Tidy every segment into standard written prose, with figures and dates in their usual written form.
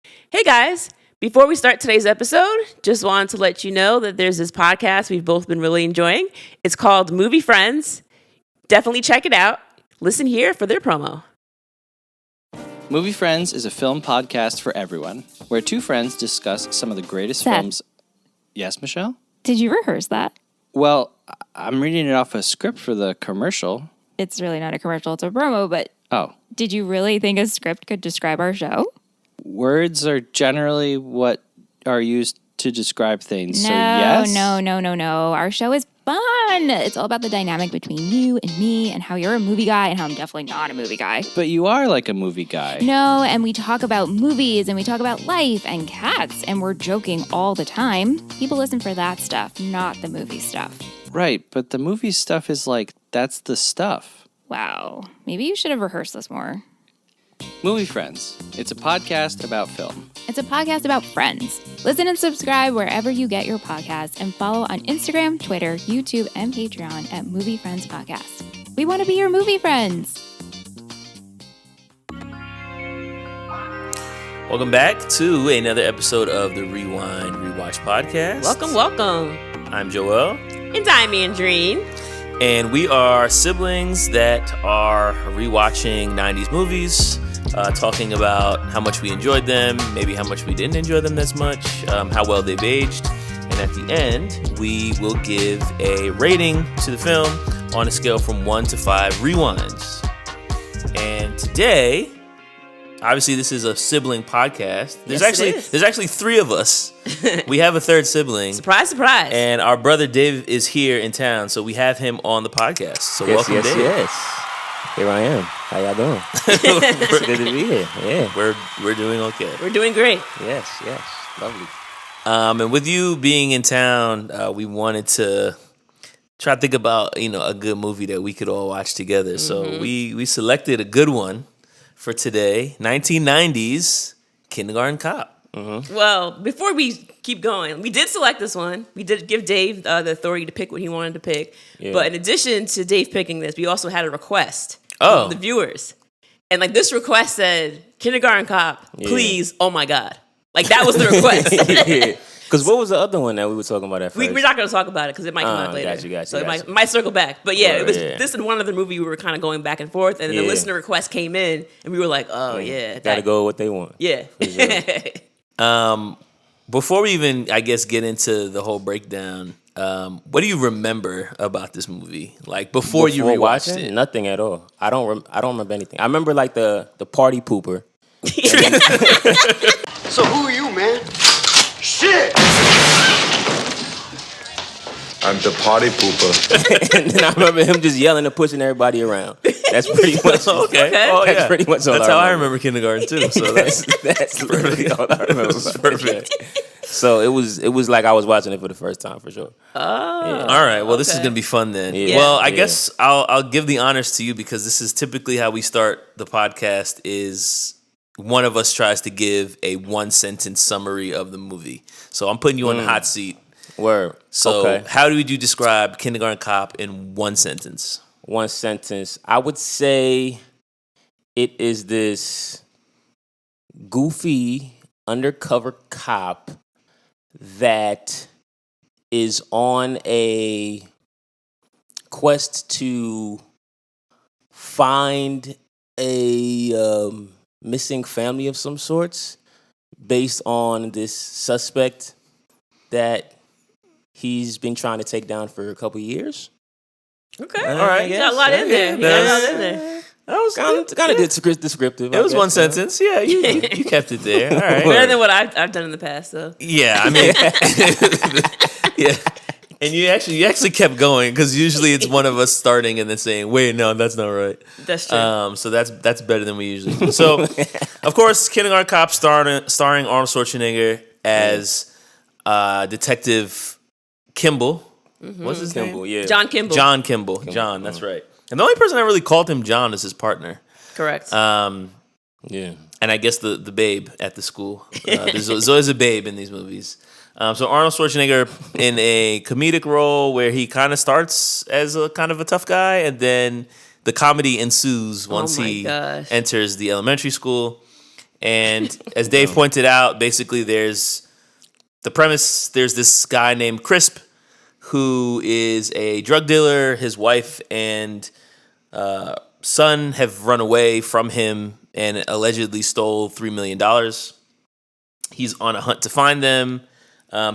Hey guys, before we start today's episode, just wanted to let you know that there's this podcast we've both been really enjoying. It's called Movie Friends. Definitely check it out. Listen here for their promo. Movie Friends is a film podcast for everyone, where two friends discuss some of the greatest films. Yes, Michelle? Did you rehearse that? Well, I'm reading it off a script for the commercial. It's really not a commercial, it's a promo, but did you really think a script could describe our show? Words are generally what are used to describe things, No, so yes? No. Our show is fun. It's all about the dynamic between you and me and how you're a movie guy and how I'm definitely not a movie guy. But you are like a movie guy. No, and we talk about movies and we talk about life and cats and we're joking all the time. People listen for that stuff, not the movie stuff. Right, but the movie stuff is like, that's the stuff. Wow, maybe you should have rehearsed this more. Movie Friends. It's a podcast about film. It's a podcast about friends. Listen and subscribe wherever you get your podcasts and follow on Instagram, Twitter, YouTube, and Patreon at Movie Friends Podcast. We want to be your movie friends. Welcome back to another episode of the Rewind Rewatch Podcast. Welcome. I'm Joel. And I'm Andrene. And we are siblings that are rewatching 90s movies, talking about how much we enjoyed them, maybe how much we didn't enjoy them as much, how well they've aged. And at the end, we will give a rating to the film on a scale from 1 to 5 rewinds. And today, obviously this is a sibling podcast. There's actually three of us. We have a third sibling. Surprise. And our brother Dave is here in town, so we have him on the podcast. So welcome, Dave. Yes. Here I am. How y'all doing? It's good to be here. Yeah. We're doing okay. We're doing great. Yes. Lovely. And with you being in town, we wanted to try to think about, a good movie that we could all watch together. So we selected a good one for today, 1990s Kindergarten Cop. Mm-hmm. Well, before we keep going, we did select this one. We did give Dave the authority to pick what he wanted to pick. Yeah. But in addition to Dave picking this, we also had a request from the viewers. And this request said, Kindergarten Cop, please, oh my God. That was the request. Because what was the other one that we were talking about at first? We're not going to talk about it because it might come out later. Got you. So it might circle back. But yeah, this and one other movie we were kind of going back and forth. And then the listener request came in and we were like, got to go with what they want. Yeah. Sure. Before we even, I guess, get into the whole breakdown, what do you remember about this movie? Before you rewatched it? Nothing at all. I don't remember anything. I remember the party pooper. So who are you, man? Shit! I'm the party pooper. And then I remember him just yelling and pushing everybody around. That's pretty much okay. Oh, that's pretty much all That's how I remember kindergarten too. So that's literally all I remember. That's perfect. So it was like I was watching it for the first time for sure. Oh, yeah. All right. Well, this is gonna be fun then. Yeah. Well, I guess I'll give the honors to you because this is typically how we start the podcast. Is one of us tries to give a 1-sentence summary of the movie. So I'm putting you on the hot seat. Word. So how would you describe Kindergarten Cop in 1 sentence? 1 sentence. I would say it is this goofy undercover cop that is on a quest to find a missing family of some sorts based on this suspect that he's been trying to take down for a couple years. Okay. All right. You got a lot in there. That was kind of descriptive. It was 1 sentence. Yeah, you kept it there. All right. Better than what I've done in the past, though. Yeah, I mean, yeah. And you actually kept going because usually it's one of us starting and then saying, "Wait, no, that's not right." That's true. So that's better than we usually do. So, of course, Kindergarten Cop starring Arnold Schwarzenegger as Detective Kimble. Mm-hmm. What's his name? Yeah. John Kimble. John Kimble. John, that's right. And the only person that really called him John is his partner. Correct. Yeah. And I guess the babe at the school. There's always a babe in these movies. So Arnold Schwarzenegger in a comedic role where he kind of starts as a kind of a tough guy, and then the comedy ensues once he enters the elementary school. And as Dave pointed out, basically there's this guy named Crisp who is a drug dealer. His wife and son have run away from him and allegedly stole $3 million. He's on a hunt to find them.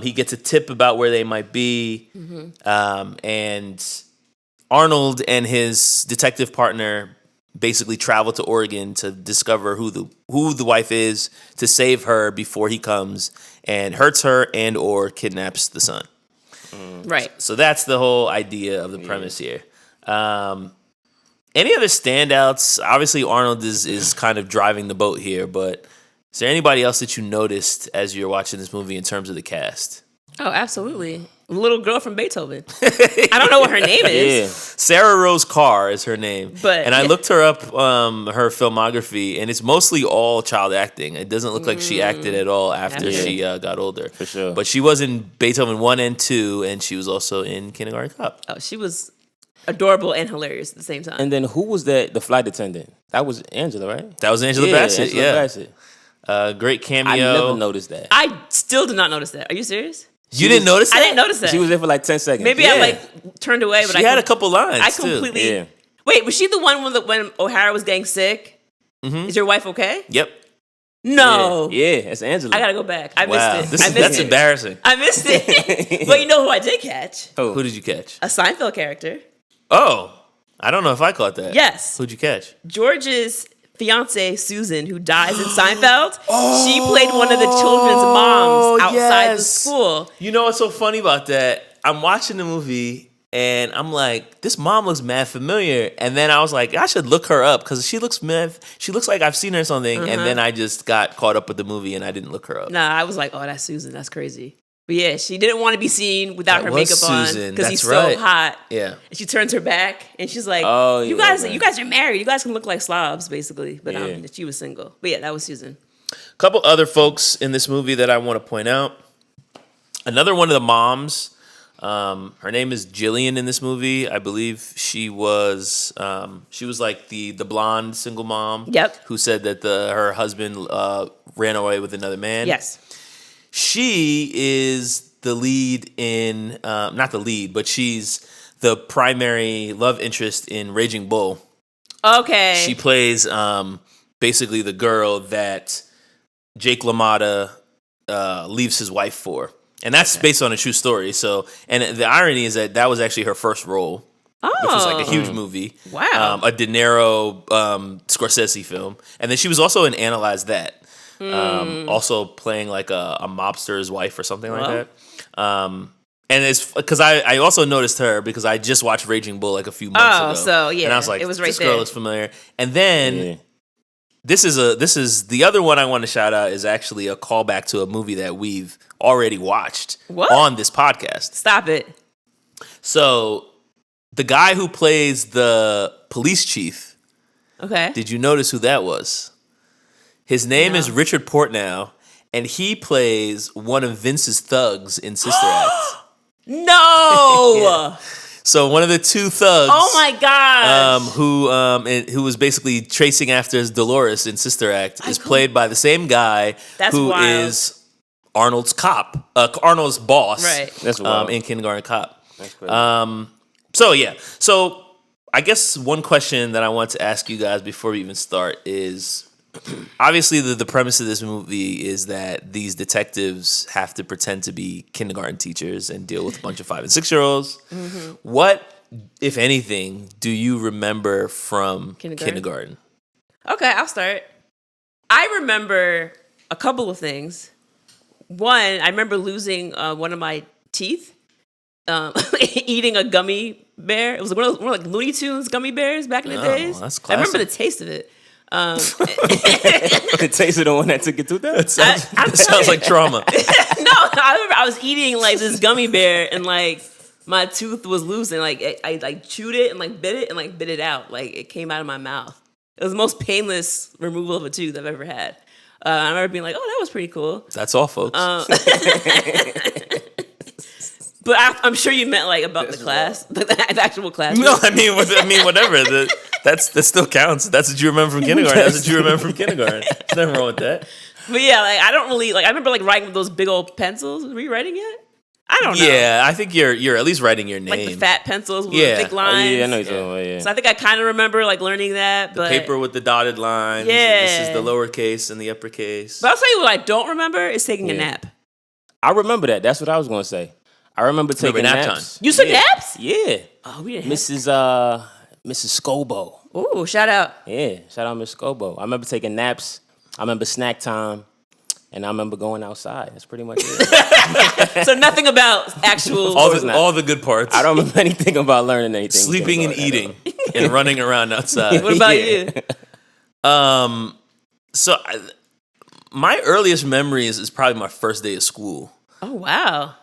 He gets a tip about where they might be. And Arnold and his detective partner basically travel to Oregon to discover who the wife is, to save her before he comes and hurts her and or kidnaps the son. Right. So that's the whole idea of the premise here. Any other standouts? Obviously, Arnold is kind of driving the boat here, but is there anybody else that you noticed as you're watching this movie in terms of the cast? Oh, absolutely. Little girl from Beethoven. I don't know what her name is. Yeah. Sarah Rose Carr is her name. I looked her up, her filmography, and it's mostly all child acting. It doesn't look like she acted at all after she got older. For sure. But she was in Beethoven 1 and 2, and she was also in Kindergarten Cop. Oh, she was adorable and hilarious at the same time. And then who was the flight attendant? That was Angela, right? That was Angela Bassett, Angela Bassett. Great cameo. I never noticed that. I still did not notice that. Are you serious? You didn't notice that? I didn't notice that. She was there for like 10 seconds. Maybe I turned away, but she had a couple lines. I completely. Too. Yeah. Wait, was she the one when O'Hara was getting sick? Mm-hmm. Is your wife okay? Yep. No. Yeah, it's Angela. I gotta go back. I missed it. That's embarrassing. I missed it. But you know who I did catch? Who did you catch? A Seinfeld character. Oh, I don't know if I caught that. Yes. Who'd you catch? George's fiance Susan, who dies in Seinfeld. She played one of the children's moms outside the school. You know what's so funny about that? I'm watching the movie and I'm like, this mom looks mad familiar. And then I was like, I should look her up because she looks like I've seen her in something. And then I just got caught up with the movie and I didn't look her up. Nah, I was like, oh, that's Susan. That's crazy. But yeah, she didn't want to be seen without her makeup on because he's so hot. Yeah. And she turns her back and she's like, you guys are married. You guys can look like slobs, basically. But she was single. But yeah, that was Susan. A couple other folks in this movie that I want to point out. Another one of the moms, her name is Jillian in this movie. I believe she was like the blonde single mom. Yep. Who said that her husband ran away with another man. Yes. She is the lead in, not the lead, but she's the primary love interest in Raging Bull. Okay. She plays basically the girl that Jake LaMotta leaves his wife for. And that's based on a true story. So, and the irony is that was actually her first role, which was like a huge movie. Wow. A De Niro Scorsese film. And then she was also in Analyze That. Also playing like a mobster's wife or something like that. And it's because I also noticed her because I just watched Raging Bull like a few months ago. So yeah, and I was like, it was right this there. girl looks familiar. And then this is the other one I want to shout out is actually a callback to a movie that we've already watched on this podcast. Stop it. So the guy who plays the police chief. Okay. Did you notice who that was? His name is Richard Portnow, and he plays one of Vince's thugs in Sister Act. No! Yeah. So one of the two thugs. Oh my gosh! Who was basically chasing after Dolores in Sister Act is played by the same guy who is Arnold's cop, Arnold's boss. Right. That's wild. In Kindergarten Cop. That's crazy. So I guess one question that I want to ask you guys before we even start is. Obviously, the premise of this movie is that these detectives have to pretend to be kindergarten teachers and deal with a bunch of 5 and 6-year-olds. Mm-hmm. What, if anything, do you remember from kindergarten? Okay, I'll start. I remember a couple of things. One, I remember losing one of my teeth, eating a gummy bear. It was one of like Looney Tunes gummy bears back in the days. That's classic. I remember the taste of it. The taste of the one that took your tooth out? Sounds like trauma. No, I remember I was eating like this gummy bear and like my tooth was loose and like I like chewed it and like bit it and like bit it out. Like it came out of my mouth. It was the most painless removal of a tooth I've ever had. I remember being like, oh, that was pretty cool. That's all, folks. But I'm sure you meant like about the class, the actual class. No, I mean whatever. That still counts. That's what you remember from kindergarten. That's what you remember from kindergarten. There's nothing wrong with that. But yeah, like I don't really like. I remember like writing with those big old pencils. Were you writing it? I don't know. Yeah, I think you're at least writing your name. Like the fat pencils with the thick lines. I know you're talking about, yeah. So I think I kind of remember like learning that. But paper with the dotted lines. Yeah. This is the lowercase and the uppercase. But I'll tell you what I don't remember is taking a nap. I remember that. That's what I was going to say. I remember taking nap naps. You took naps? Yeah. Oh, we didn't. Mrs. Scobo. Ooh, shout out. Yeah, shout out Miss Scobo. I remember taking naps. I remember snack time. And I remember going outside. That's pretty much it. So nothing about actual... all the good parts. I don't remember anything about learning anything. Sleeping and eating and running around outside. What about you? So my earliest memories is probably my first day of school. Oh, wow.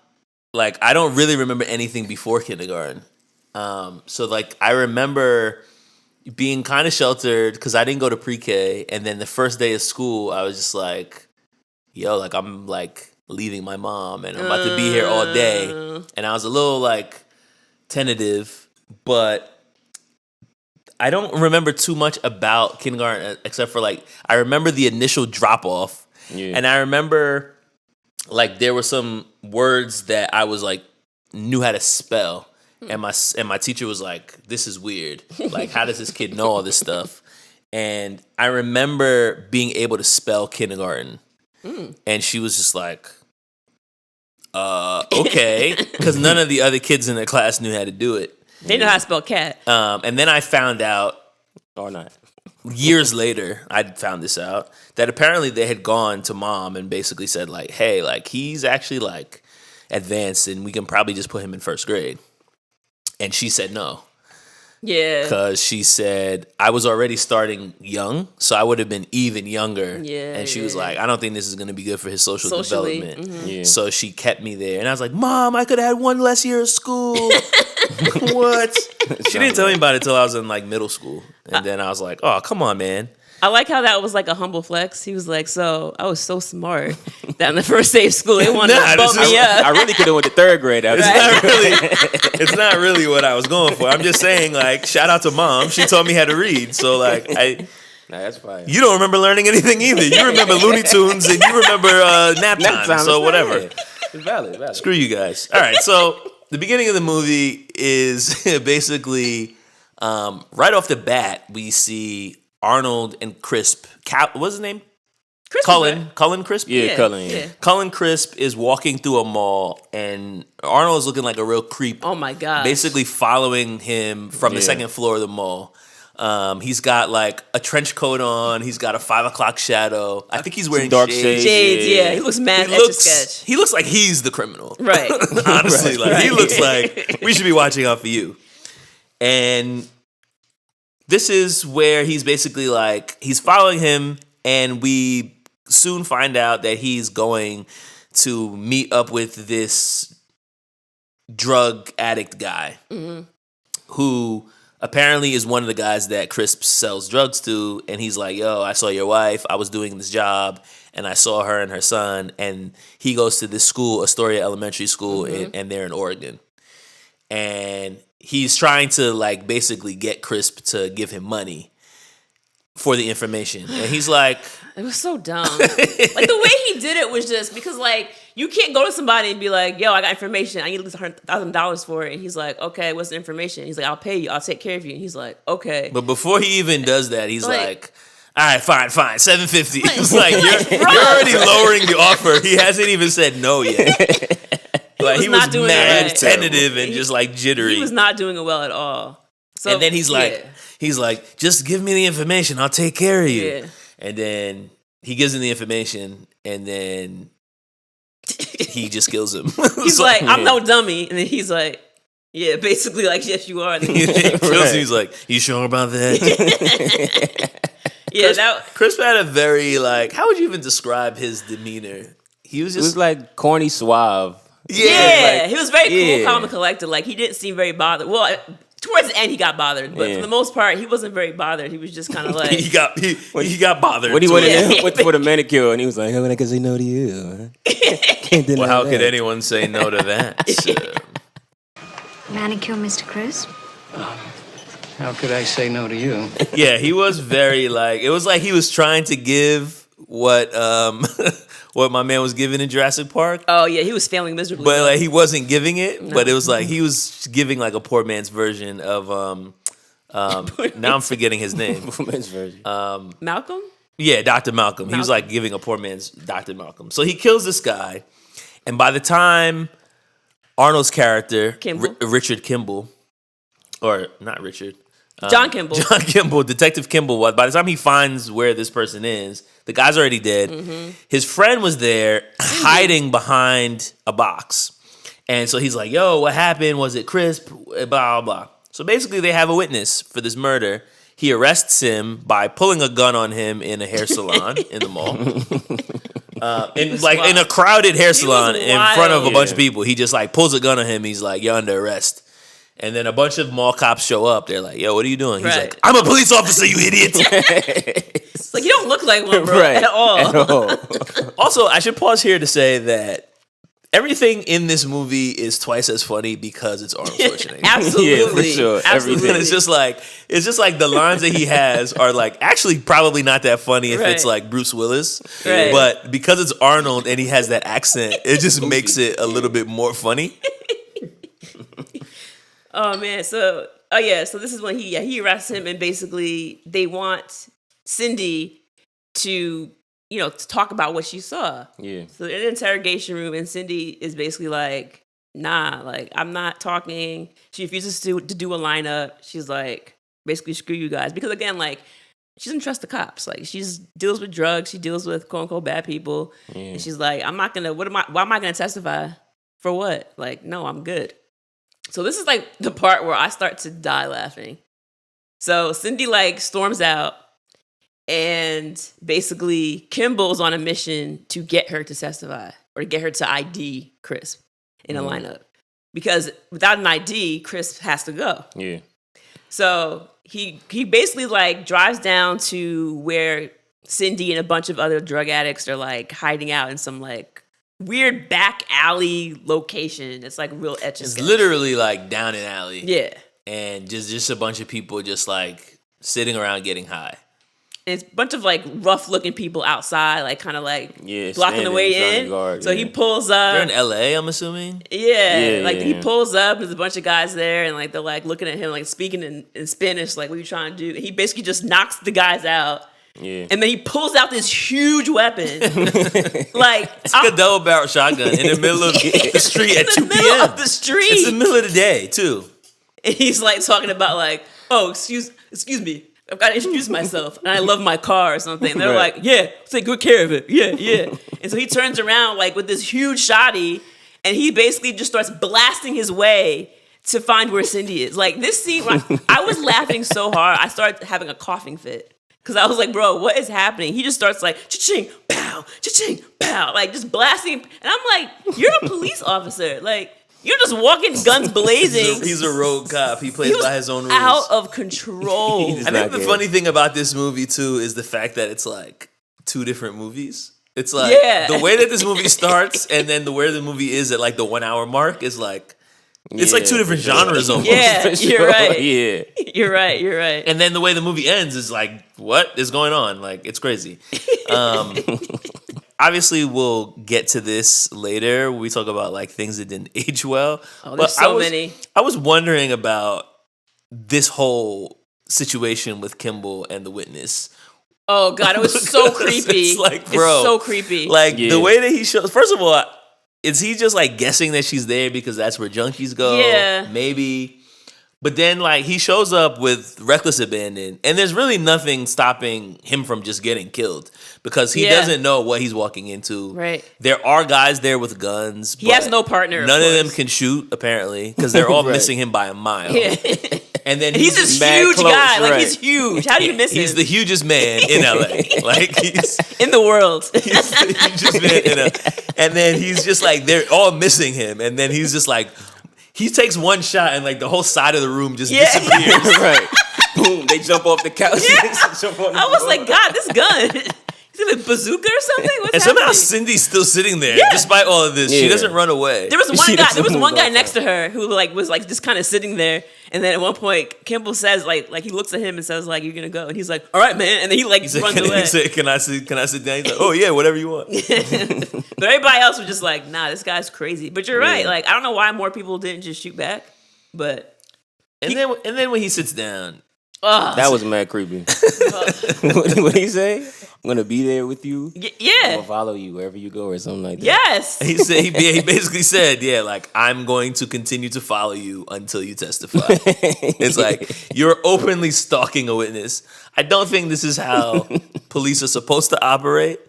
Like, I don't really remember anything before kindergarten. So, like, I remember being kind of sheltered because I didn't go to pre-K. And then the first day of school, I was just like, yo, like, I'm, like, leaving my mom. And I'm about to be here all day. And I was a little, like, tentative. But I don't remember too much about kindergarten except for, like, I remember the initial drop-off. Yeah. And I remember, like, there were some words that I was, like, knew how to spell. And my teacher was like, this is weird. Like, how does this kid know all this stuff? And I remember being able to spell kindergarten. And she was just like, okay. Because none of the other kids in the class knew how to do it. They know how to spell cat. And then I found out, or not, years later, I found this out, that apparently they had gone to mom and basically said, like, hey, like, he's actually, like, advanced and we can probably just put him in first grade. And she said no. Yeah. Because she said, I was already starting young, so I would have been even younger. Yeah. And she was like, I don't think this is going to be good for his socially development. Mm-hmm. Yeah. So she kept me there. And I was like, Mom, I could have had one less year of school. What? She didn't tell me about it until I was in, like, middle school. And then I was like, oh, come on, man. I like how that was like a humble flex. He was like, so I was so smart that on the first day of school, they wanted to bump me up. I really could have went to third grade after It's not really what I was going for. I'm just saying, like, shout out to mom. She taught me how to read. So, like, Nah, that's fine. You don't remember learning anything either. You remember Looney Tunes and you remember nap time. So whatever. It's valid. Screw you guys. All right, so the beginning of the movie is basically right off the bat, we see Arnold and Crisp. What's his name? Cullen Crisp? Yeah, Cullen. Yeah. Cullen Crisp is walking through a mall, and Arnold is looking like a real creep. Oh, my God. Basically following him from the second floor of the mall. He's got, like, a trench coat on. He's got a 5 o'clock shadow. I think he's wearing dark shades. Yeah. He looks mad Etch-a-Sketch. He looks like he's the criminal. Right. Honestly, he looks like we should be watching out for you. And this is where he's basically like, he's following him, and we soon find out that he's going to meet up with this drug addict guy who apparently is one of the guys that Crisp sells drugs to. And he's like, yo, I saw your wife. I was doing this job and I saw her and her son. And he goes to this school, Astoria Elementary School, and they're in Oregon. And he's trying to, like, basically get Crisp to give him money for the information. And he's like... It was so dumb. Like, the way he did it was just because, like, you can't go to somebody and be like, yo, I got information. I need at least $100,000 for it. And he's like, okay, what's the information? He's like, I'll pay you. I'll take care of you. And he's like, okay. But before he even does that, he's like all right, fine, $750. He's like, you're already lowering the offer. He hasn't even said no yet. Like, he was mad, tentative, and just, like, jittery. He was not doing it well at all. So, and then he's like, just give me the information. I'll take care of you. Yeah. And then he gives him the information, and then he just kills him. He's like, I'm no dummy. And then he's like, yeah, basically, like, yes, you are. And then he kills him. He's like, you sure about that? Crisp had a very, like, how would you even describe his demeanor? He was just... It was like corny suave. Yeah, he was very cool, calm, and collected. Like, he didn't seem very bothered. Well, towards the end, he got bothered, but for the most part, he wasn't very bothered. He was just kind of like he got bothered. When he went for the manicure, and he was like, "How can I say no to you?" Well, how could anyone say no to that? Manicure, Mr. Crisp? How could I say no to you? Yeah, he was very like, it was like he was trying to give what what my man was giving in Jurassic Park. Oh yeah, he was failing miserably. But like he wasn't giving it, but it was like he was giving like a poor man's version of now I'm forgetting his name. Poor man's version. Malcolm? Yeah, Dr. Malcolm. He was like giving a poor man's Dr. Malcolm. So he kills this guy, and by the time Arnold's character, Richard Kimble, or not Richard, John Kimble. John Kimble, Detective Kimble, by the time he finds where this person is, the guy's already dead. Mm-hmm. His friend was there hiding behind a box. And so he's like, yo, what happened? Was it Crisp? Blah, blah, blah. So basically they have a witness for this murder. He arrests him by pulling a gun on him in a hair salon in the mall. In a crowded hair salon in front of a bunch of people. He just like pulls a gun on him. He's like, you're under arrest. And then a bunch of mall cops show up. They're like, yo, what are you doing? He's like, I'm a police officer, you idiot. It's like, you don't look like one, bro, at all. Also, I should pause here to say that everything in this movie is twice as funny because it's Arnold Schwarzenegger. Absolutely. Yeah, for sure. Absolutely. And it's just like the lines that he has are like actually probably not that funny if it's like Bruce Willis. Right. But because it's Arnold and he has that accent, it just makes it a little bit more funny. Oh man, so this is when he arrests him, and basically they want Cindy to talk about what she saw. Yeah. So they're in the interrogation room, and Cindy is basically like, nah, like I'm not talking. She refuses to do a lineup. She's like, basically screw you guys, because again, like she doesn't trust the cops. Like she deals with drugs, she deals with quote unquote bad people, and she's like, I'm not gonna. Why am I gonna testify for what? Like, no, I'm good. So this is like the part where I start to die laughing. So Cindy like storms out, and basically Kimball's on a mission to get her to testify or to get her to ID Crisp in a lineup. Because without an ID, Crisp has to go. Yeah. So he basically like drives down to where Cindy and a bunch of other drug addicts are like hiding out in some like weird back alley location. It's like real etch and It's sketch. literally like down an alley. Yeah. And just a bunch of people just like sitting around getting high. And it's a bunch of like rough looking people outside, like kind of like blocking the way in. Guard, so he pulls up. They're in LA, I'm assuming. He pulls up. There's a bunch of guys there, and like they're like looking at him, like speaking in Spanish, like, what are you trying to do? And he basically just knocks the guys out. Yeah. And then he pulls out this huge weapon. Like it's like a double barrel shotgun in the middle of the street at 2 p.m. Of the street. It's the middle of the day, too. And he's like talking about like, oh, excuse me, I've got to introduce myself, and I love my car or something. And they're like, yeah, take good care of it. Yeah. And so he turns around like with this huge shotty, and he basically just starts blasting his way to find where Cindy is. Like this scene, I was laughing so hard, I started having a coughing fit. Because I was like, bro, what is happening? He just starts like, cha-ching, pow, cha-ching, pow, like just blasting. And I'm like, you're a police officer. Like, you're just walking guns blazing. He's a rogue cop. He plays by his own rules. Out of control. I think the funny thing about this movie, too, is the fact that it's like two different movies. It's like the way that this movie starts and then the way the movie is at like the 1 hour mark is like, it's like two different genres almost. Yeah, you're right. Yeah. You're right. And then the way the movie ends is like, what is going on? Like, it's crazy. Obviously, we'll get to this later when we talk about like things that didn't age well. Oh, there's so many. I was wondering about this whole situation with Kimble and the witness. Oh, God, it was so creepy. It's like, bro. It's so creepy. Like, the way that he shows... First of all... Is he just like guessing that she's there because that's where junkies go? Yeah. Maybe. But then like he shows up with reckless abandon and there's really nothing stopping him from just getting killed because he doesn't know what he's walking into. Right. There are guys there with guns. He has no partner. None of them can shoot apparently because they're all missing him by a mile. Yeah. And then he's this huge guy. Like he's huge. How do you miss him? He's the hugest man in LA. Like he's in the world. He's the hugest man in LA. And then he's just like they're all missing him. And then he's just like he takes one shot and like the whole side of the room just disappears. Right. Boom. They jump off the couch. Yeah. I was like, God, this gun. He's a bazooka or something? What's and happening? somehow Cindy's still sitting there, despite all of this. Yeah. She doesn't run away. There was one guy next to her who was just kind of sitting there, and then at one point Kimble says like he looks at him and says like, "You're gonna go," and he's like, "All right, man," and then he runs away. He said, "Can I sit down?" He's like, "Oh yeah, whatever you want." But everybody else was just like, "Nah, this guy's crazy." But you're right. Like I don't know why more people didn't just shoot back, but then when he sits down. That was mad creepy. What did he say? I'm gonna be there with you. Yeah. I'm gonna follow you wherever you go, or something like that. Yes. He said he basically said, "Yeah, like I'm going to continue to follow you until you testify." It's like you're openly stalking a witness. I don't think this is how police are supposed to operate.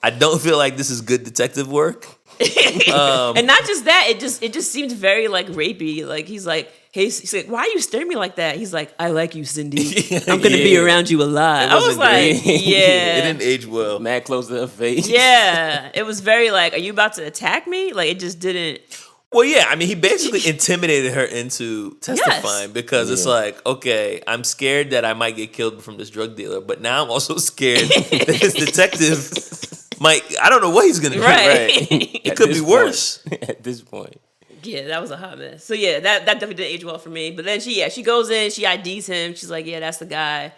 I don't feel like this is good detective work. And not just that, it just seemed very like rapey. Like he's like, "Hey," he's like, "Why are you staring me like that?" He's like, "I like you, Cindy. I'm gonna be around you a lot." I was like, "Yeah." It didn't age well. Mad close to her face. Yeah, it was very like, "Are you about to attack me?" Like it just didn't. Well, yeah, I mean, he basically intimidated her into testifying because it's like, okay, I'm scared that I might get killed from this drug dealer, but now I'm also scared that this detective I don't know what he's gonna do. Right. It could be worse. At this point. Yeah, that was a hot mess. So yeah, that definitely didn't age well for me. But then she goes in, she IDs him. She's like, "Yeah, that's the guy."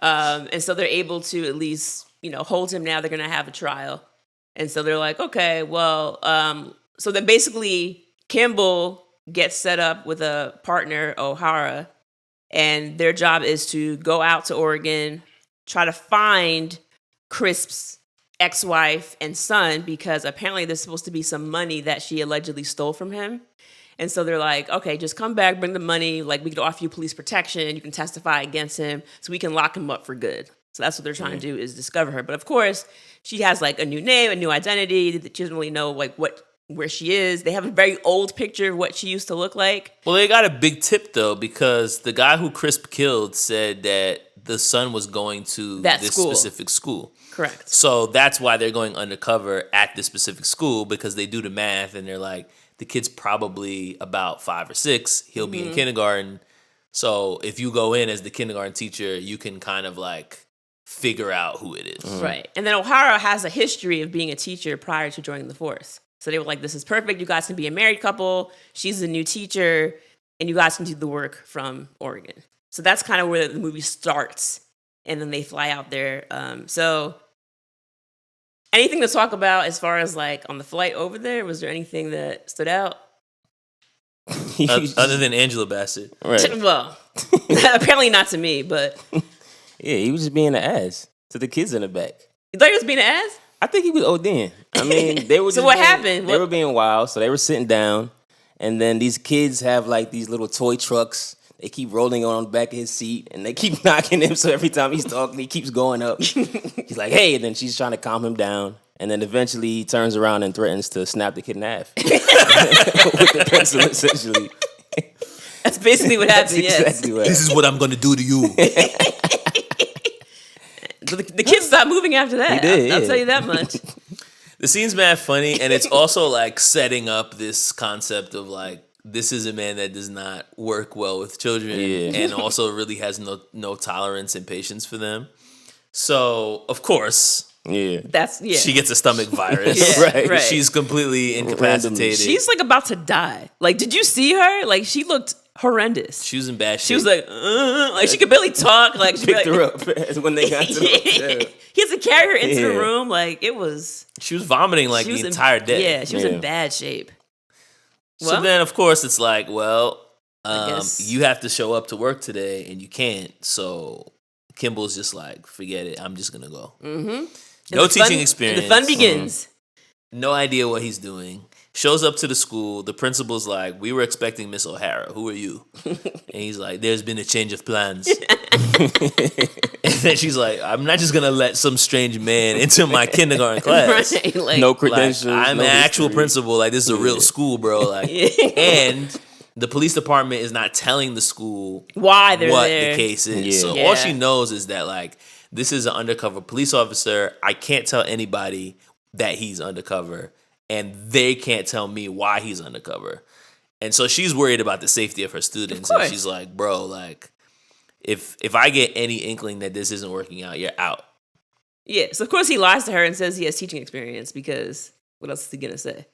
And so they're able to at least, hold him now. They're gonna have a trial. And so they're like, okay, well, so then basically Kimble gets set up with a partner, O'Hara, and their job is to go out to Oregon, try to find Crisp's ex-wife and son, because apparently there's supposed to be some money that she allegedly stole from him. And so they're like, okay, just come back, bring the money, like we can offer you police protection, you can testify against him, so we can lock him up for good. So that's what they're trying to do, is discover her. But of course, she has like a new name, a new identity. She doesn't really know like where she is. They have a very old picture of what she used to look like. Well, they got a big tip though, because the guy who Crisp killed said that the son was going to this specific school. Correct. So that's why they're going undercover at this specific school, because they do the math and they're like, the kid's probably about 5 or 6. He'll be in kindergarten. So if you go in as the kindergarten teacher, you can kind of like figure out who it is. Right. And then O'Hara has a history of being a teacher prior to joining the force. So they were like, this is perfect. You guys can be a married couple. She's a new teacher. And you guys can do the work from Oregon. So that's kind of where the movie starts. And then they fly out there. So anything to talk about as far as like on the flight over there? Was there anything that stood out? Other than Angela Bassett. Right. Well, apparently not to me, but. Yeah, he was just being an ass to the kids in the back. You thought he was being an ass? I think he was ODing. I mean, they were So just what happened? They were being wild, so they were sitting down, and then these kids have like these little toy trucks. They keep rolling on the back of his seat, and they keep knocking him, so every time he's talking, he keeps going up. He's like, "Hey," and then she's trying to calm him down, and then eventually he turns around and threatens to snap the kid in half with the pencil, essentially. That's basically what happened, yes. Exactly what This is what I'm going to do to you. The kid stopped moving after that. He did, I'll yeah. tell you that much. The scene's mad funny, and it's also like setting up this concept of like, this is a man that does not work well with children, and also really has no tolerance and patience for them. So, of course, Yeah. She gets a stomach virus. Right. She's completely incapacitated. She's like about to die. Like, did you see her? Like, she looked horrendous. She was in bad shape. She was like she could barely talk. Like, she Picked her up when they got to the hotel. He has to carry her into the room. Like, it was. She was vomiting like the entire day. Yeah, she was in bad shape. So then, of course, it's like, well, guess. you have to show up to work today, and you can't. So Kimble's just like, forget it. I'm just gonna go. Mm-hmm. No teaching experience. The fun begins. No idea what he's doing. Shows up to the school. The principal's like, we were expecting Miss O'Hara. Who are you? And he's like, there's been a change of plans. And then she's like, I'm not just gonna let some strange man into my kindergarten class. Right, like, No credentials. Like, I'm no an actual history. principal. Like, this is a real school, bro. Like, and the police department is not telling the school why they're what there. the case is. Yeah. So all she knows is that like, this is an undercover police officer. I can't tell anybody that he's undercover, and they can't tell me why he's undercover. And so she's worried about the safety of her students. And she's like, bro, like, if I get any inkling that this isn't working out, you're out. Yeah, so of course he lies to her and says he has teaching experience because what else is he gonna say?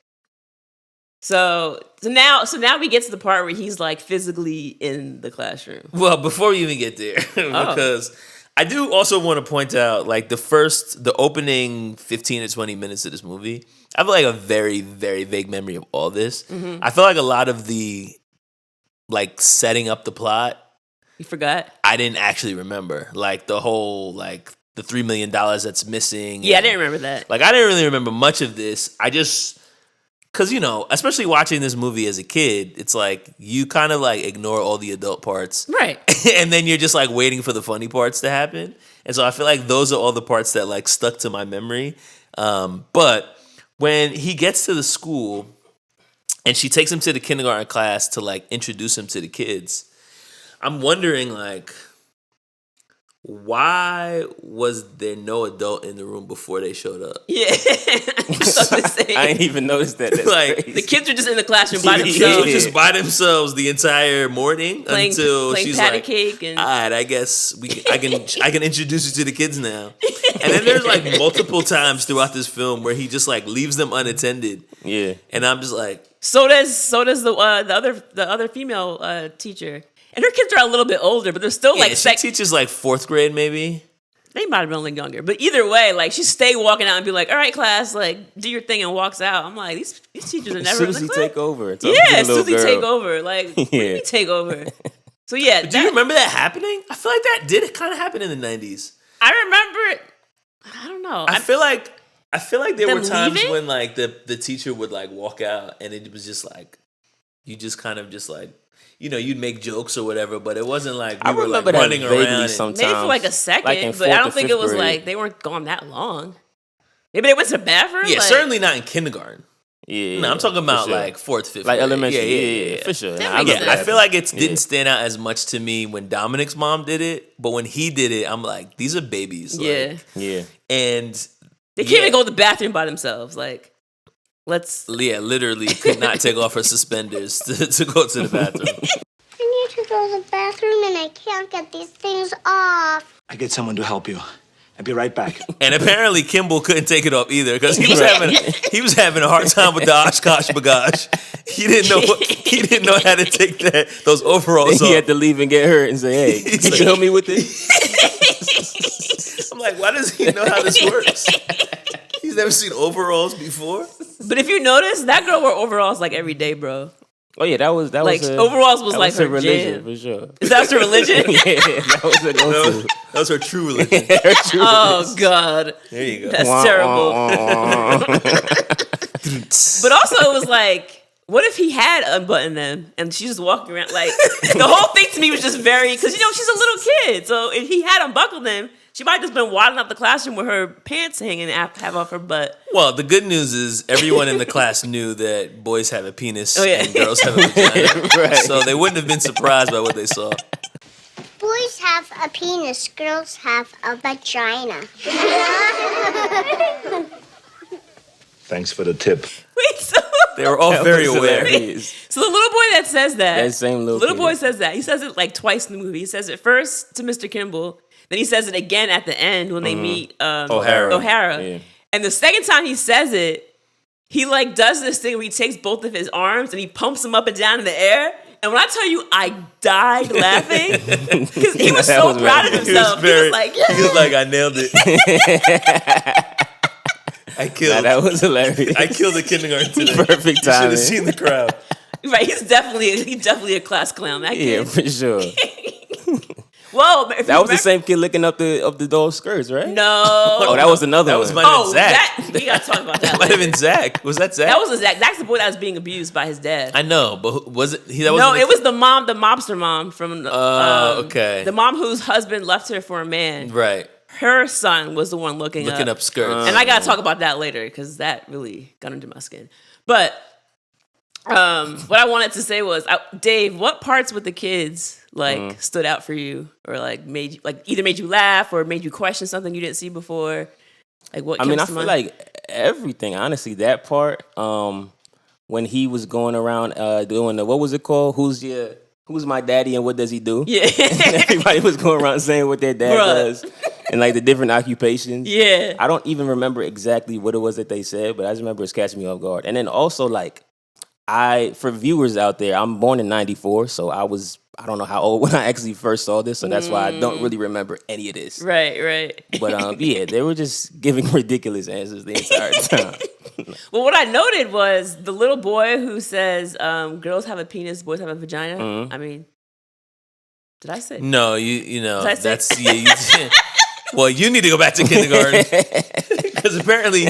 So now we get to the part where he's like physically in the classroom. Well, before we even get there, because I do also want to point out like the opening 15 to 20 minutes of this movie, I have like a very, very vague memory of all this. I feel like a lot of the like setting up the plot, you forgot? I didn't actually remember. Like the whole like the $3 million that's missing. Yeah, I didn't remember that. Like I didn't really remember much of this. I just, because especially watching this movie as a kid, it's like you kind of like ignore all the adult parts, right? And then you're just like waiting for the funny parts to happen. And so I feel like those are all the parts that like stuck to my memory. But when he gets to the school and she takes him to the kindergarten class to like introduce him to the kids, I'm wondering like, why was there no adult in the room before they showed up? Yeah. I ain't even noticed that. That's like crazy. The kids are just in the classroom by themselves. They were just by themselves the entire morning until playing she's patty like, cake and... all right, I guess I can introduce you to the kids now. And then there's like multiple times throughout this film where he just like leaves them unattended. Yeah. And I'm just like, so does the other female teacher. And her kids are a little bit older, but they're still like... she teaches like 4th grade maybe. They might have been a little younger. But either way, like she stayed walking out and be like, all right, class, like do your thing, and walks out. I'm like, these teachers are never... Susie take over. Yeah, Susie take over. Like, what do you mean take over? So yeah. Do you remember that happening? I feel like that did kind of happen in the 90s. I remember it. I don't know. I feel like there were times leaving? when like the teacher would like walk out and it was just like, you just kind of just like, you'd make jokes or whatever, but it wasn't like we were like running around. Sometimes. Maybe for like a second, like but I don't think it was grade. like they weren't gone that long. Maybe they went to the bathroom. Yeah, like, certainly not in kindergarten. Yeah, No, I'm talking about sure. like 4th, 5th like grade. elementary. Yeah, for sure. That makes sense. I feel like it didn't stand out as much to me when Dominic's mom did it, but when he did it, I'm like, these are babies. Yeah, like, and they can't even go to the bathroom by themselves. Like, let's. Leah literally could not take off her suspenders to go to the bathroom. I need to go to the bathroom and I can't get these things off. I get someone to help you. I'll be right back. And apparently Kimble couldn't take it off either because he was having a hard time with the Oshkosh bagage. He didn't know how to take those overalls off. He had to leave and get hurt and say, "Hey, can you help me with this?" I'm like, why does he know how this works? He's never seen overalls before. But if you notice, that girl wore overalls like every day, bro. Oh yeah, that was overalls was like her religion jam. for sure. Is that her religion? Yeah, that was her go-to. That was her true religion. Oh God, There you go. that's terrible. But also, it was like, what if he had unbuttoned them and she's just walking around? Like, the whole thing to me was just very, because she's a little kid, so if he had unbuckled them, she might have just been waddling out the classroom with her pants hanging half off her butt. Well, the good news is everyone in the class knew that boys have a penis and girls have a vagina. Right. So they wouldn't have been surprised by what they saw. Boys have a penis, girls have a vagina. Thanks for the tip. Wait, so They were all very aware. So the little boy that says that same little kid. boy says that. He says it like twice in the movie. He says it first to Mr. Kimble, then he says it again at the end when they meet O'Hara. Yeah. And the second time he says it, he like does this thing where he takes both of his arms and he pumps them up and down in the air. And when I tell you, I died laughing because he was so proud of himself. He was like, I nailed it. I killed. That was hilarious. I killed the kindergarten today. Perfect You should timing. have seen the crowd. right, he's definitely a class clown. That kid. Yeah, for sure. Well, if That you was the same kid licking up the doll's skirts, right? No. Oh, that was another That one. was might have been Zach. We gotta talk about that. Might have been Zach. Was that Zach? That was a Zach. Zach's the boy that was being abused by his dad. I know, but was it? No, it was the mom, the mobster mom from. Okay. The mom whose husband left her for a man. Right. Her son was the one looking up skirts, and I gotta talk about that later because that really got under my skin. But what I wanted to say was, Dave, what parts with the kids stood out for you, or like made you either made you laugh or made you question something you didn't see before? Like what? I mean, I comes to feel mind? like everything. Honestly, that part when he was going around doing the, what was it called? Who's my daddy and what does he do? Yeah. Everybody was going around saying what their dad does. and like the different occupations. Yeah. I don't even remember exactly what it was that they said, but I just remember it's catching me off guard. And then also like for viewers out there, I'm born in 94, so I don't know how old when I actually first saw this, so that's why I don't really remember any of this. Right. But yeah, they were just giving ridiculous answers the entire time. Well, what I noted was the little boy who says, girls have a penis, boys have a vagina. Mm-hmm. I mean, did I say? No, you know, Did I say- that's, well, you need to go back to kindergarten. Because apparently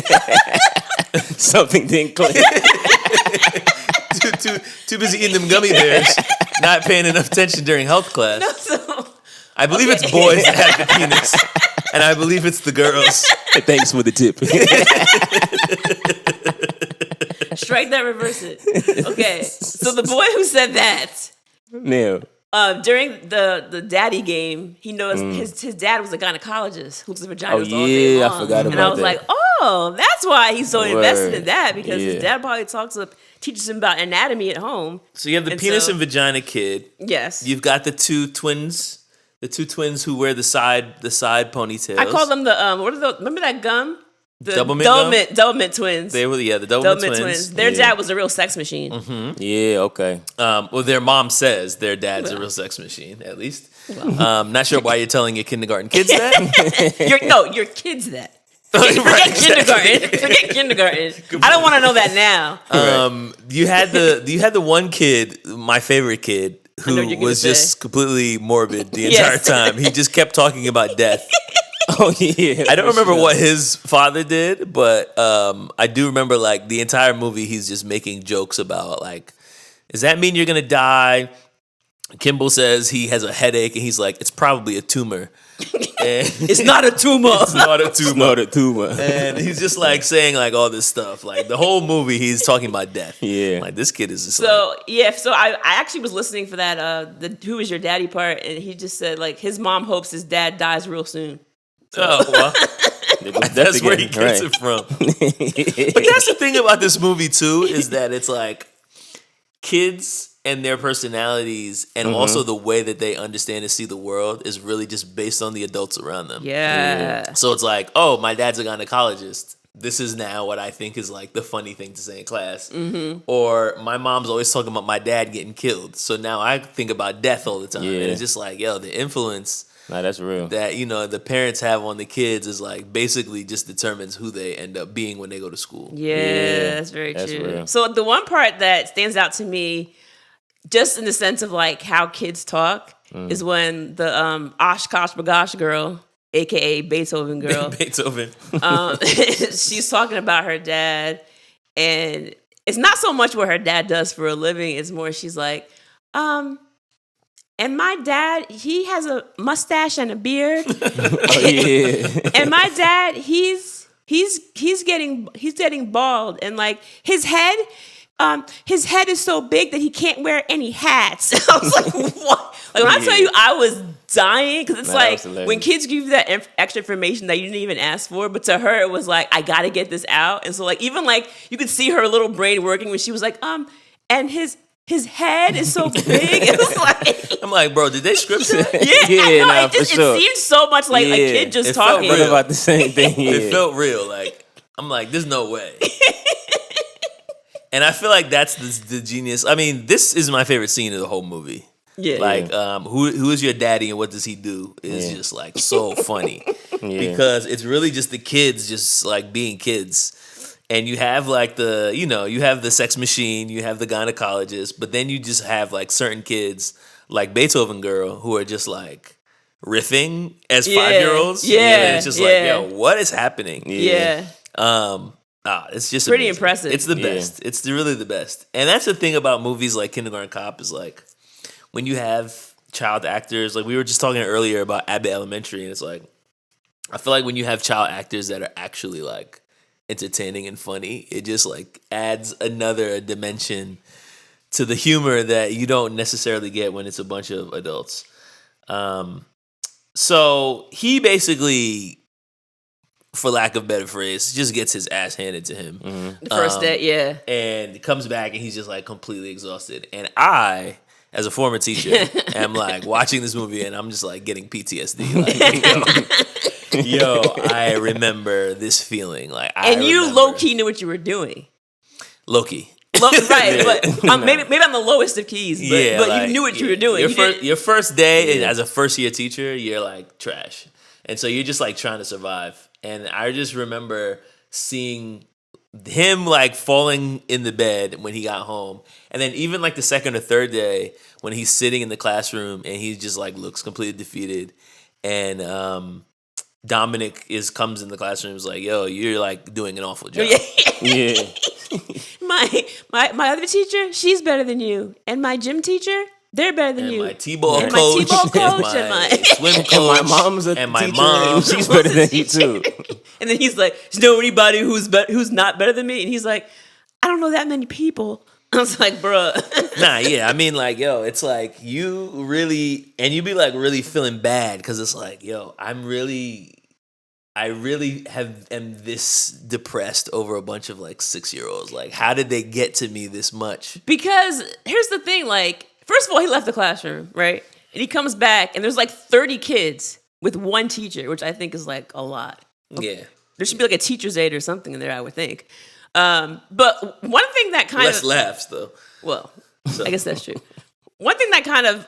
Something didn't click. too busy eating them gummy bears, not paying enough attention during health class. No, so, I believe it's boys that have the penis, and I believe it's the girls. Thanks for the tip. strike that, reverse it. Okay, so the boy who said that, Yeah. during the daddy game, he knows his dad was a gynecologist who looks at vaginas all day yeah, long. I forgot and about I was that. like, oh, that's why he's so invested in Word. that, because Yeah. his dad probably teaches him about anatomy at home. So you have the And penis so- and vagina kid. Yes. You've got the two twins who wear the side ponytails. I call them the what are those? Remember that gum? The Double mint Double mint twins. They were the double Double mint mint twins. twins. Their dad was a real sex machine. Yeah, okay. Well, their mom says their dad's a real sex machine, at least. Not sure why you're telling your kindergarten kids that. Your kids that. Right, Forget kindergarten. Forget kindergarten. I don't want to know that now. You had the one kid, my favorite kid, I know what who you're gonna was say. just completely morbid the Yes. entire time. He just kept talking about death. Oh yeah. I don't remember what his father did, but I do remember like the entire movie he's just making jokes about like, does that mean you're gonna die? Kimble says he has a headache and he's like, it's probably a tumor. And It's not a tumor. it's not a tumor. Not a tumor. And he's just like saying like all this stuff. Like the whole movie he's talking about death. Yeah. Like this kid is just So I actually was listening for that the who is your daddy part, and he just said like his mom hopes his dad dies real soon. oh well. That's where he gets it from. But that's the thing about this movie too, is that it's like kids and their personalities and also the way that they understand and see the world is really just based on the adults around them. Yeah. So it's like, oh, my dad's a gynecologist. This is now what I think is like the funny thing to say in class. Or my mom's always talking about my dad getting killed. So now I think about death all the time. Yeah. And it's just like, yo, the influence Nah, that's real. that, you know, the parents have on the kids is like basically just determines who they end up being when they go to school. Yeah, that's very that's true. real. So the one part that stands out to me, just in the sense of like how kids talk, is when the Oshkosh Bagosh girl, aka Beethoven girl, Beethoven. she's talking about her dad, and it's not so much what her dad does for a living, it's more she's like, and my dad, he has a mustache and a beard. Oh yeah. And my dad, he's getting bald, and like his head is so big that he can't wear any hats. I was like, what? Like when I tell you, I was dying, because it's Nah, that like was hilarious. when kids give you that extra information that you didn't even ask for, but to her it was like, I gotta get this out. And so like even like you could see her little brain working when she was like, and his head is so big. It was like, I'm like, bro, did they script that? yeah, nah, it just for sure. it seemed so much like a Yeah, kid just it felt talking. What real. about the same thing? Yeah. It felt real. Like, I'm like, there's no way. And I feel like that's the genius. I mean, this is my favorite scene of the whole movie. Yeah. Like, who is your daddy and what does he do is Yeah. just like so funny. Yeah. Because it's really just the kids just like being kids. And you have like you have the sex machine, you have the gynecologist, but then you just have like certain kids like Beethoven girl who are just like riffing as 5-year-olds. Yeah, And it's just like, yeah. yo, what is happening? Yeah. It's just Pretty amazing. impressive. It's the Yeah. best. It's really the best. And that's the thing about movies like Kindergarten Cop is like when you have child actors, like we were just talking earlier about Abbott Elementary, and it's like I feel like when you have child actors that are actually like entertaining and funny, it just like adds another dimension to the humor that you don't necessarily get when it's a bunch of adults. So he basically, for lack of a better phrase, just gets his ass handed to him. The first day, yeah. And comes back and he's just like completely exhausted. And I, as a former teacher, am like watching this movie and I'm just like getting PTSD. Like, Yo, I remember this feeling. You low key knew what you were doing. Low key. Right, but maybe I'm the lowest of keys, but you knew what you were doing. Your first day as a first year teacher, you're like trash. And so you're just like trying to survive. And I just remember seeing him like falling in the bed when he got home. And then even like the second or third day when he's sitting in the classroom and he just like looks completely defeated. And Dominic comes in the classroom and is like, yo, you're like doing an awful job. Yeah. My other teacher, she's better than you. And my gym teacher, they're better than you. My T-ball coach. My T-ball coach. And my swim coach. And my mom's a and my teacher, mom. and she's better than you too. And then he's like, "There's no anybody who's not better than me." And he's like, "I don't know that many people." I was like, "Bruh." Nah, yeah. I mean, like, yo, it's like you really, and you be like really feeling bad because it's like, yo, I really am this depressed over a bunch of like 6-year-olds. Like, how did they get to me this much? Because here's the thing, like, first of all, he left the classroom, right? And he comes back, and there's like 30 kids with one teacher, which I think is like a lot. Yeah. There should be like a teacher's aide or something in there, I would think. But one thing that kind less laughs, though. Well, so. I guess that's true. One thing that kind of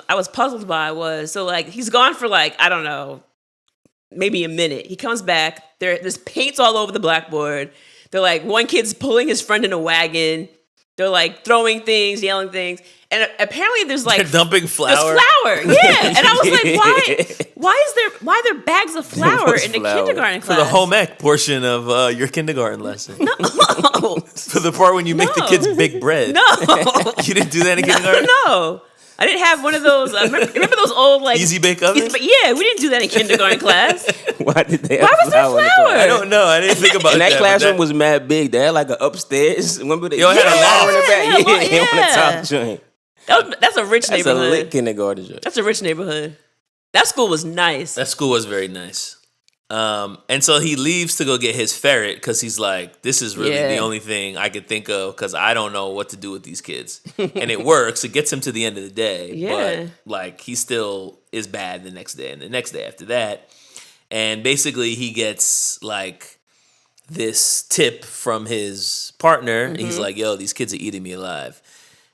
I was puzzled by was, so like he's gone for like, I don't know, maybe a minute. He comes back. There's paints all over the blackboard. They're like, one kid's pulling his friend in a wagon. They're like throwing things, yelling things. And apparently there's like... They're dumping flour. There's flour, yeah. And I was like, why are there bags of flour in the kindergarten class? For the home ec portion of your kindergarten lesson. No. For the part when you make the kids bake bread. No. You didn't do that in kindergarten? No. I didn't have one of those. Remember those old like easy bake ovens? Yeah, we didn't do that in kindergarten class. Why did they? Why was there flour? I don't know. I didn't think about and that classroom that was mad big. They had like an upstairs. Remember they had a ladder in the back. Yeah, on the top joint. That's a rich neighborhood. That's a lit kindergarten joint. That's a rich neighborhood. That school was nice. That school was very nice. And so he leaves to go get his ferret because he's like, this is really the only thing I could think of because I don't know what to do with these kids. And it works. It gets him to the end of the day. Yeah. But like he still is bad the next day and the next day after that. And basically he gets like this tip from his partner. Mm-hmm. He's like, yo, these kids are eating me alive.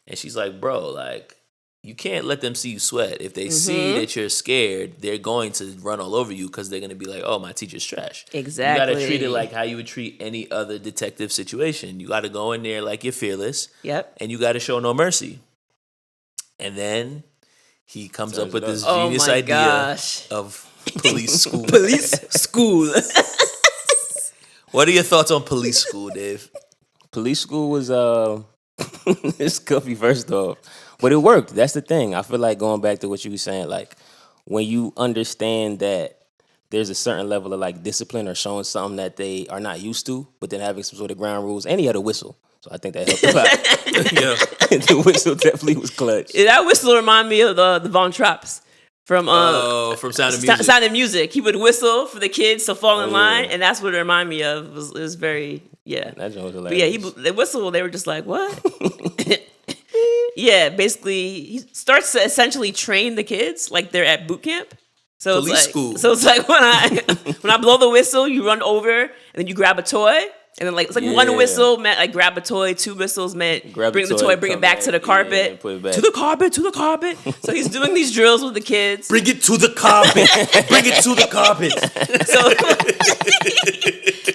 And she's like, bro, like, you can't let them see you sweat. If they see that you're scared, they're going to run all over you because they're going to be like, oh, my teacher's trash. Exactly. You got to treat it like how you would treat any other detective situation. You got to go in there like you're fearless. Yep. And you got to show no mercy. And then he comes up with this genius idea of police school. Police school. What are your thoughts on police school, Dave? Police school was it's goofy first off. But it worked. That's the thing. I feel like going back to what you were saying, like when you understand that there's a certain level of like discipline or showing something that they are not used to, but then having some sort of ground rules. And he had a whistle. So I think that helped a lot. Yeah. The whistle definitely was clutch. Yeah, that whistle reminded me of the Von Trapps from Sound of Music. Sound of Music. He would whistle for the kids to fall in line, and that's what it reminded me of. It was very, yeah. That joke was But hilarious. yeah, the whistle, they were just like, what? Yeah, basically, he starts to essentially train the kids like they're at boot camp. So Police school. So it's like when I blow the whistle, you run over and then you grab a toy. And then like it's like one whistle meant like grab a toy, two whistles meant bring the toy, bring it back to the carpet. Put it back. To the carpet. So he's doing these drills with the kids. Bring it to the carpet. Bring it to the carpet.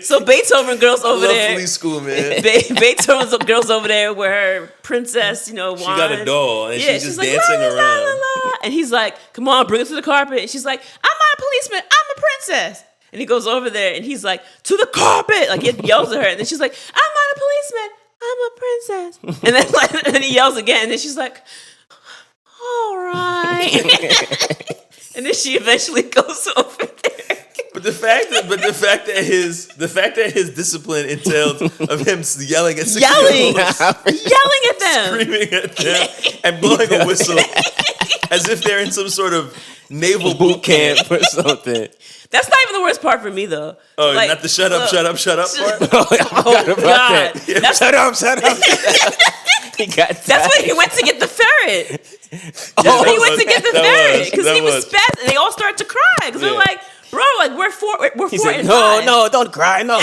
So Beethoven girls over there. Police school, man. Beethoven's girls over there with her princess, she got a doll and she's just like, dancing la, around. La, la, la. And he's like, come on, bring it to the carpet. And she's like, I'm not a policeman, I'm a princess. And he goes over there and he's like, to the carpet. Like he yells at her. And then she's like, I'm not a policeman, I'm a princess. And then and then he yells again. And then she's like, all right. And then she eventually goes over there. But the fact that his discipline entailed of him yelling at 6-year-olds, yelling at them, screaming at them, and blowing a whistle as if they're in some sort of naval boot camp or something. That's not even the worst part for me, though. Oh, like, not the shut up part? Oh, God. Yeah. Shut up. He got That's when he went to get the ferret. He went to get the ferret because he was spazzing. And they all started to cry because they're like, Bro, like we're four He and said, five. no, don't cry, no.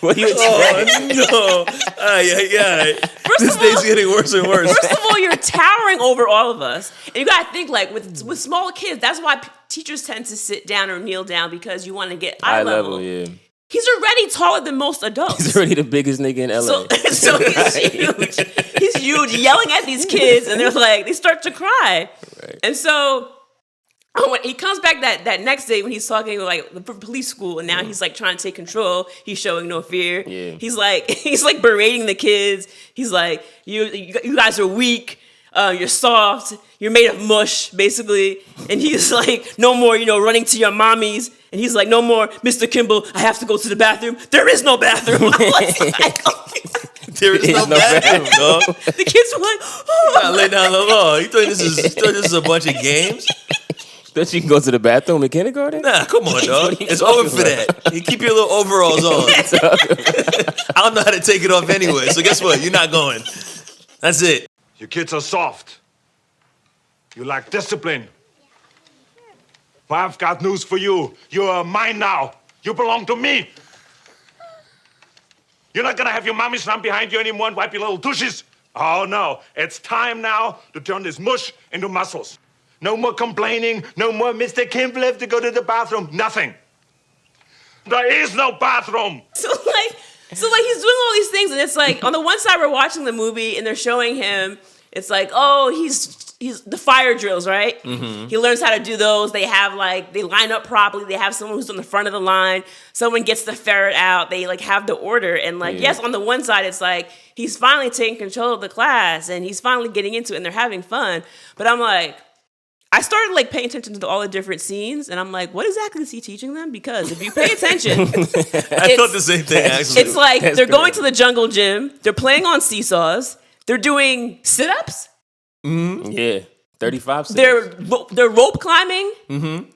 What are you no. This day's getting worse and worse. First of all, you're towering over all of us. And you got to think, like, with small kids, that's why teachers tend to sit down or kneel down because you want to get eye level. Yeah. He's already taller than most adults. He's already the biggest nigga in LA. So he's huge. He's huge, yelling at these kids, and they're like, they start to cry. Right. And so when he comes back that next day when he's talking like the police school, and now he's like trying to take control. He's showing no fear. Yeah. He's like berating the kids. He's like, you guys are weak. You're soft. You're made of mush, basically. And he's like, no more, running to your mommies. And he's like, no more, Mr. Kimble, I have to go to the bathroom. There is no bathroom. I was like, there is no bathroom, dog. The kids were like, oh. You gotta lay down the law. You think this is a bunch of games? That you can go to the bathroom in kindergarten? Nah, come on, dog. It's over for that. You keep your little overalls on. I don't know how to take it off anyway. So guess what? You're not going. That's it. You kids are soft. You lack discipline. Well, I've got news for you. You're mine now. You belong to me. You're not gonna have your mommy stand behind you anymore and wipe your little tushes. Oh, no. It's time now to turn this mush into muscles. No more complaining. No more Mr. Kimble have to go to the bathroom. Nothing. There is no bathroom. So he's doing all these things, and it's like on the one side we're watching the movie and they're showing him. It's like, oh, he's the fire drills, right? Mm-hmm. He learns how to do those. They have they line up properly. They have someone who's on the front of the line. Someone gets the ferret out. They have the order. And yes, on the one side, it's like he's finally taking control of the class and he's finally getting into it and they're having fun. But I'm like, I started paying attention to all the different scenes, and I'm like, what exactly is he teaching them? Because if you pay attention, I thought the same thing actually. It's like they're going to the jungle gym, they're playing on seesaws, they're doing sit-ups. Mm-hmm. Yeah, 35 sit-ups. They're rope climbing. Mm-hmm.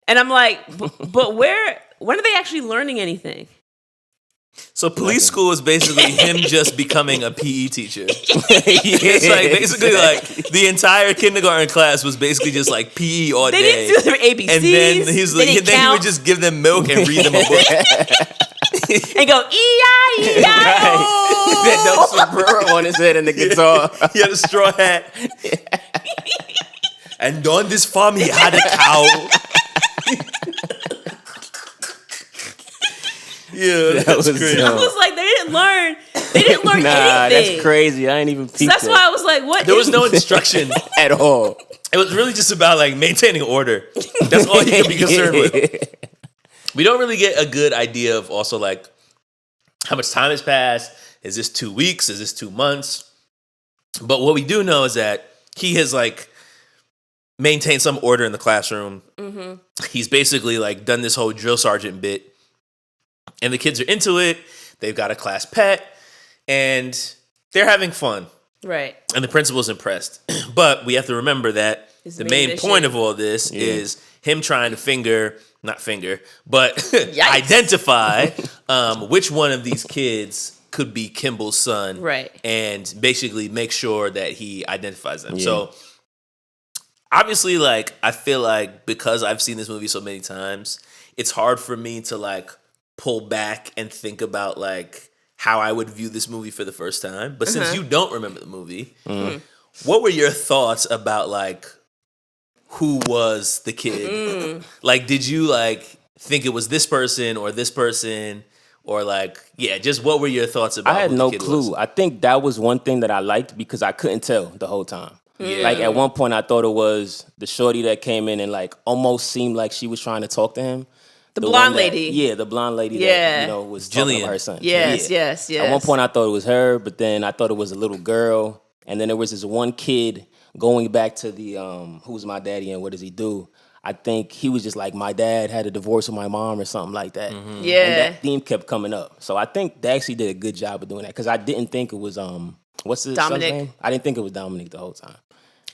And I'm like, but when are they actually learning anything? So police school is basically him just becoming a PE teacher. It's basically the entire kindergarten class was basically just PE all day. They didn't do their ABCs. And then he would just give them milk and read them a book. And go E-I-E-I-O. He had no sombrero on his head and the guitar. He had a straw hat. And on this farm he had a cow. Yeah, that's crazy. I was like, they didn't learn anything. That's crazy. I ain't even peeped. So that's why I was like, what? There was no instruction at all. It was really just about maintaining order. That's all you can be concerned with. We don't really get a good idea of also how much time has passed. Is this 2 weeks? Is this 2 months? But what we do know is that he has maintained some order in the classroom. Mm-hmm. He's basically done this whole drill sergeant bit. And the kids are into it. They've got a class pet. And they're having fun. Right. And the principal's impressed. But we have to remember that the main point of all this is him trying to identify which one of these kids could be Kimble's son. Right. And basically make sure that he identifies them. Yeah. So obviously, I feel because I've seen this movie so many times, it's hard for me to pull back and think about how I would view this movie for the first time. But since you don't remember the movie, what were your thoughts about who was the kid? Did you think it was this person or just what were your thoughts about? I had who no the kid clue. Was? I think that was one thing that I liked because I couldn't tell the whole time. Yeah. At one point I thought it was the shorty that came in and almost seemed like she was trying to talk to him. The blonde lady. Yeah, the blonde lady that was talking about her son. Yes. At one point I thought it was her, but then I thought it was a little girl. And then there was this one kid going back to the who's my daddy and what does he do? I think he was just my dad had a divorce with my mom or something like that. Mm-hmm. Yeah. And that theme kept coming up. So I think they actually did a good job of doing that because I didn't think it was what's his son's name? I didn't think it was Dominic the whole time.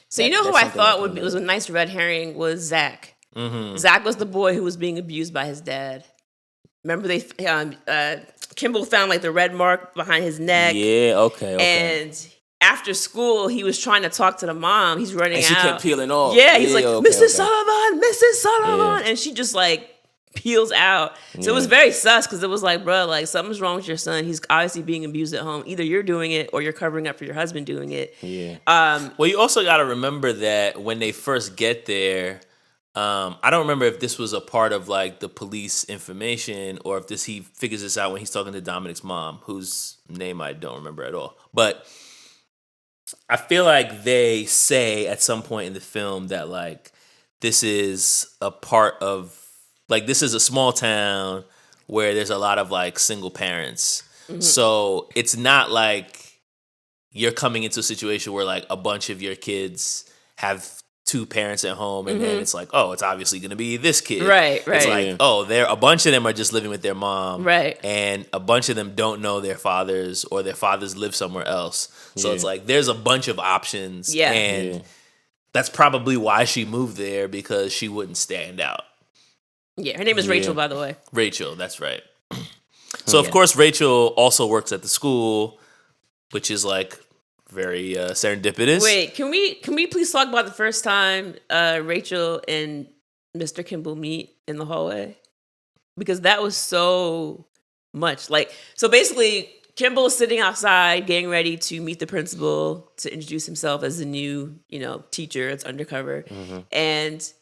So who I thought was a nice red herring was Zach. Mm-hmm. Zach was the boy who was being abused by his dad. Remember Kimble found the red mark behind his neck. Yeah, okay. And after school, he was trying to talk to the mom. He's running out. And she kept peeling off. Yeah, he's like, Mrs. Sullivan, Mrs. Sullivan. And she just like peels out. So it was very sus because it was like, bro, like something's wrong with your son. He's obviously being abused at home. Either you're doing it or you're covering up for your husband doing it. Yeah. Well, you also got to remember that when they first get there, I don't remember if this was a part of like the police information or if he figures this out when he's talking to Dominic's mom, whose name I don't remember at all. But I feel like they say at some point in the film that like this is a part of like this is a small town where there's a lot of like single parents. Mm-hmm. So it's not like you're coming into a situation where like a bunch of your kids have two parents at home and then it's like, oh, it's obviously going to be this kid. Right. It's like, oh, a bunch of them are just living with their mom. Right. And a bunch of them don't know their fathers or their fathers live somewhere else. So it's like there's a bunch of options. Yeah. And that's probably why she moved there, because she wouldn't stand out. Yeah, her name is Rachel, by the way. Rachel, that's right. So, of course, Rachel also works at the school, which is like very serendipitous. Wait, can we please talk about the first time Rachel and Mr. Kimble meet in the hallway? Because that was so much. Like, so basically, Kimble is sitting outside getting ready to meet the principal to introduce himself as the new, teacher. It's undercover. Mm-hmm. And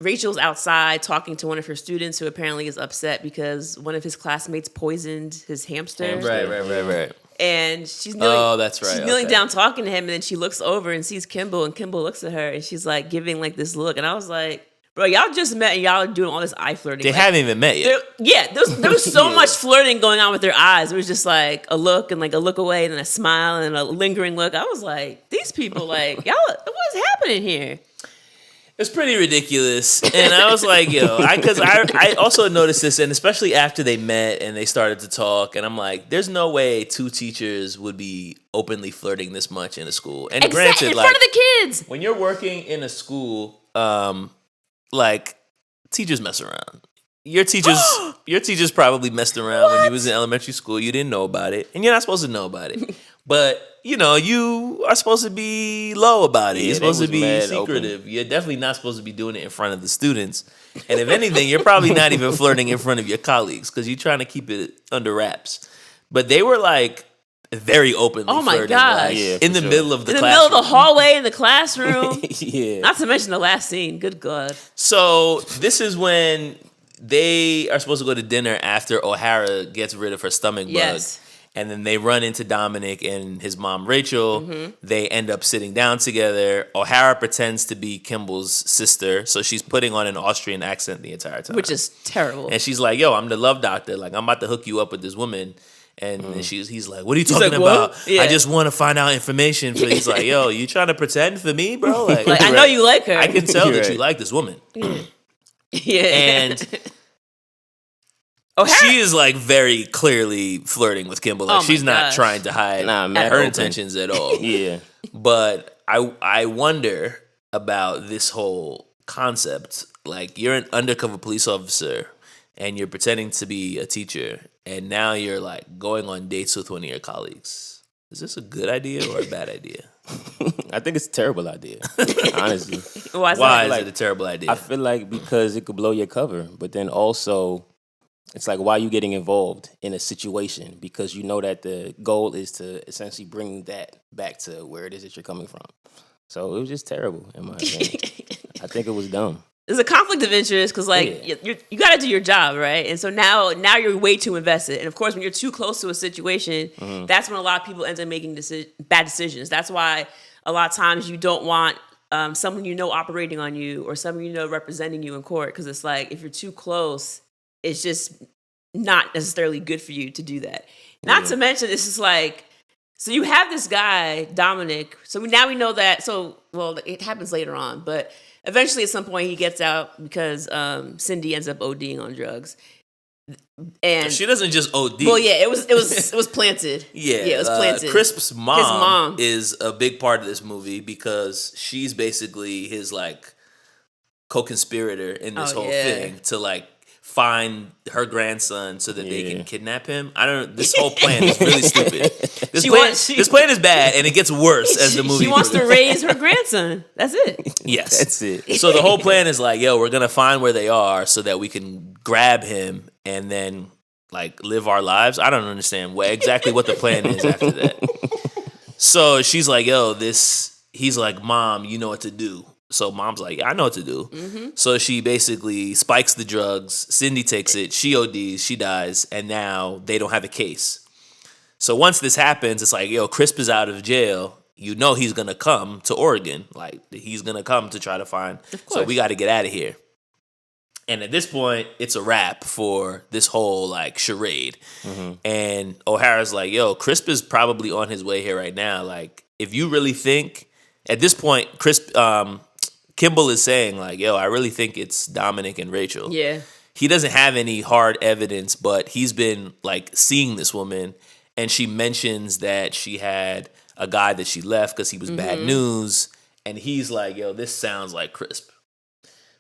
Rachel's outside talking to one of her students who apparently is upset because one of his classmates poisoned his hamster. Right. And she's kneeling, that's right. She's kneeling down talking to him, and then she looks over and sees Kimble, and Kimble looks at her, and she's like giving like this look. And I was like, bro, y'all just met and y'all are doing all this eye flirting. They haven't even met yet. There was so much flirting going on with their eyes. It was just like a look and like a look away and then a smile and a lingering look. I was like, these people, like, y'all, what's happening here? It's pretty ridiculous. And I was like, because I also noticed this, and especially after they met and they started to talk, and I'm like, there's no way two teachers would be openly flirting this much in a school. And granted, in front of the kids. When you're working in a school, like, teachers mess around. Your teachers probably messed around when you was in elementary school. You didn't know about it, and you're not supposed to know about it. But, you are supposed to be low about it. You're supposed to be secretive. Open. You're definitely not supposed to be doing it in front of the students. And if anything, you're probably not even flirting in front of your colleagues because you're trying to keep it under wraps. But they were like very openly flirting. Oh my gosh. Like, in the middle of the classroom. In the middle of the hallway in the classroom. Yeah. Not to mention the last scene. Good God. So this is when they are supposed to go to dinner after O'Hara gets rid of her stomach bug. And then they run into Dominic and his mom, Rachel. Mm-hmm. They end up sitting down together. O'Hara pretends to be Kimble's sister, so she's putting on an Austrian accent the entire time. Which is terrible. And she's like, yo, I'm the love doctor. Like, I'm about to hook you up with this woman. And then he's like, what are you talking about? Yeah. I just want to find out information. He's like, yo, you trying to pretend for me, bro? Like I know you like her. I can tell that you like this woman. Yeah. And she is like very clearly flirting with Kimble. Like she's not trying to hide her intentions at all. Yeah. But I wonder about this whole concept. Like, you're an undercover police officer and you're pretending to be a teacher, and now you're like going on dates with one of your colleagues. Is this a good idea or a bad idea? I think it's a terrible idea, honestly. Why is it a terrible idea? I feel like because it could blow your cover, but then also it's like, why are you getting involved in a situation? Because you know that the goal is to essentially bring that back to where it is that you're coming from. So it was just terrible, in my opinion. I think it was dumb. There's a conflict of interest because, like, you got to do your job, right? And so now you're way too invested. And, of course, when you're too close to a situation, that's when a lot of people end up making bad decisions. That's why a lot of times you don't want someone you know operating on you or someone you know representing you in court, because it's like, if you're too close, it's just not necessarily good for you to do that. Not to mention, this is like, so you have this guy, Dominic. So now we know that, it happens later on, but eventually at some point he gets out because Cindy ends up ODing on drugs. And she doesn't just OD. Well, yeah, it was planted. It was planted. Crisp's mom is a big part of this movie because she's basically his like co-conspirator in this whole thing to like find her grandson so that they can kidnap him. I don't know. This whole plan is really stupid. This plan is bad, and it gets worse as the movie. She wants to raise her grandson. That's it. Yes. That's it. So the whole plan is like, yo, we're going to find where they are so that we can grab him and then like live our lives. I don't understand exactly what the plan is after that. So she's like, yo, he's like, Mom, you know what to do. So Mom's like, I know what to do. Mm-hmm. So she basically spikes the drugs. Cindy takes it. She ODs. She dies. And now they don't have a case. So once this happens, it's like, yo, Crisp is out of jail. You know he's going to come to Oregon. Like, he's going to come to try to find. So we got to get out of here. And at this point, it's a wrap for this whole, like, charade. Mm-hmm. And O'Hara's like, yo, Crisp is probably on his way here right now. Like, if you really think... At this point, Kimble is saying, like, yo, I really think it's Dominic and Rachel. Yeah. He doesn't have any hard evidence, but he's been, like, seeing this woman, and she mentions that she had a guy that she left because he was bad news, and he's like, yo, this sounds like Crisp.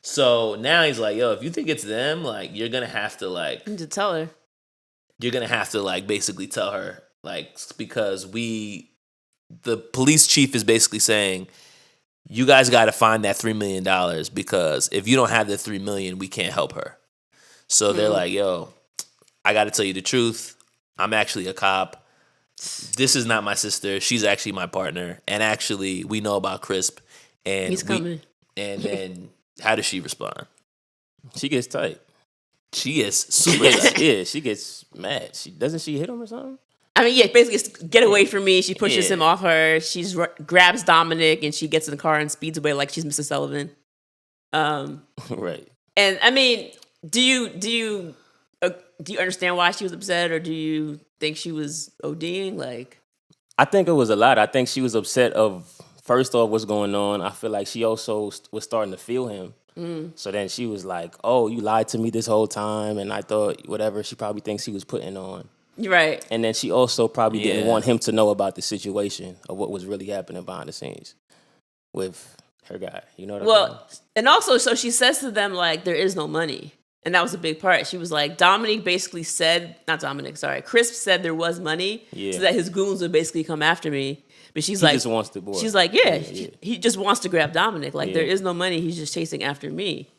So now he's like, yo, if you think it's them, like, you're going to have to, like... You need to tell her. You're going to have to, like, basically tell her, like, because the police chief is basically saying, you guys got to find that $3 million because if you don't have the $3 million, we can't help her. So they're like, yo, I got to tell you the truth. I'm actually a cop. This is not my sister. She's actually my partner. And actually, we know about Crisp. And he's coming. And then... How does she respond? She gets tight. She is super tight. Yeah, she gets mad. Doesn't she hit him or something? I mean, yeah, basically, it's get away from me. She pushes him off her. She grabs Dominic and she gets in the car and speeds away like she's Mrs. Sullivan. Right. And I mean, do you understand why she was upset, or do you think she was ODing? Like, I think it was a lot. I think she was upset of. First off, what's going on? I feel like she also was starting to feel him. So then she was like, oh, you lied to me this whole time. And I thought, whatever, she probably thinks he was putting on. Right. And then she also probably didn't want him to know about the situation of what was really happening behind the scenes with her guy. You know what I mean? And also, so she says to them, like, there is no money. And that was a big part. She was like, Crisp said there was money so that his goons would basically come after me. But she's like, just wants the boy. She's like, he just wants to grab Dominic. Like, there is no money. He's just chasing after me.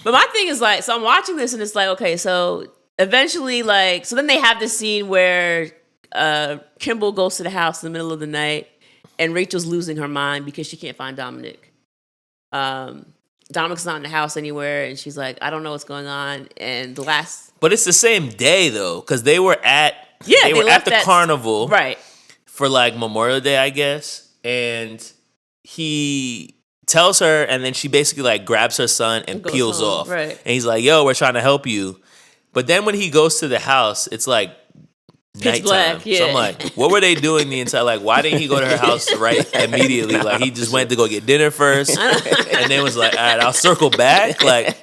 But my thing is like, so I'm watching this and it's like, okay, so eventually, like, so then they have this scene where Kimble goes to the house in the middle of the night and Rachel's losing her mind because she can't find Dominic. Dominic's not in the house anywhere, and she's like, I don't know what's going on. And But it's the same day though, because they were at the carnival, right? For like Memorial Day, I guess. And he tells her, and then she basically like grabs her son and peels off. Right. And he's like, yo, we're trying to help you. But then when he goes to the house, it's like pitch nighttime. black, So I'm like, what were they doing the entire, like, why didn't he go to her house right immediately? Like, he just went to go get dinner first and then was like, all right, I'll circle back. Like,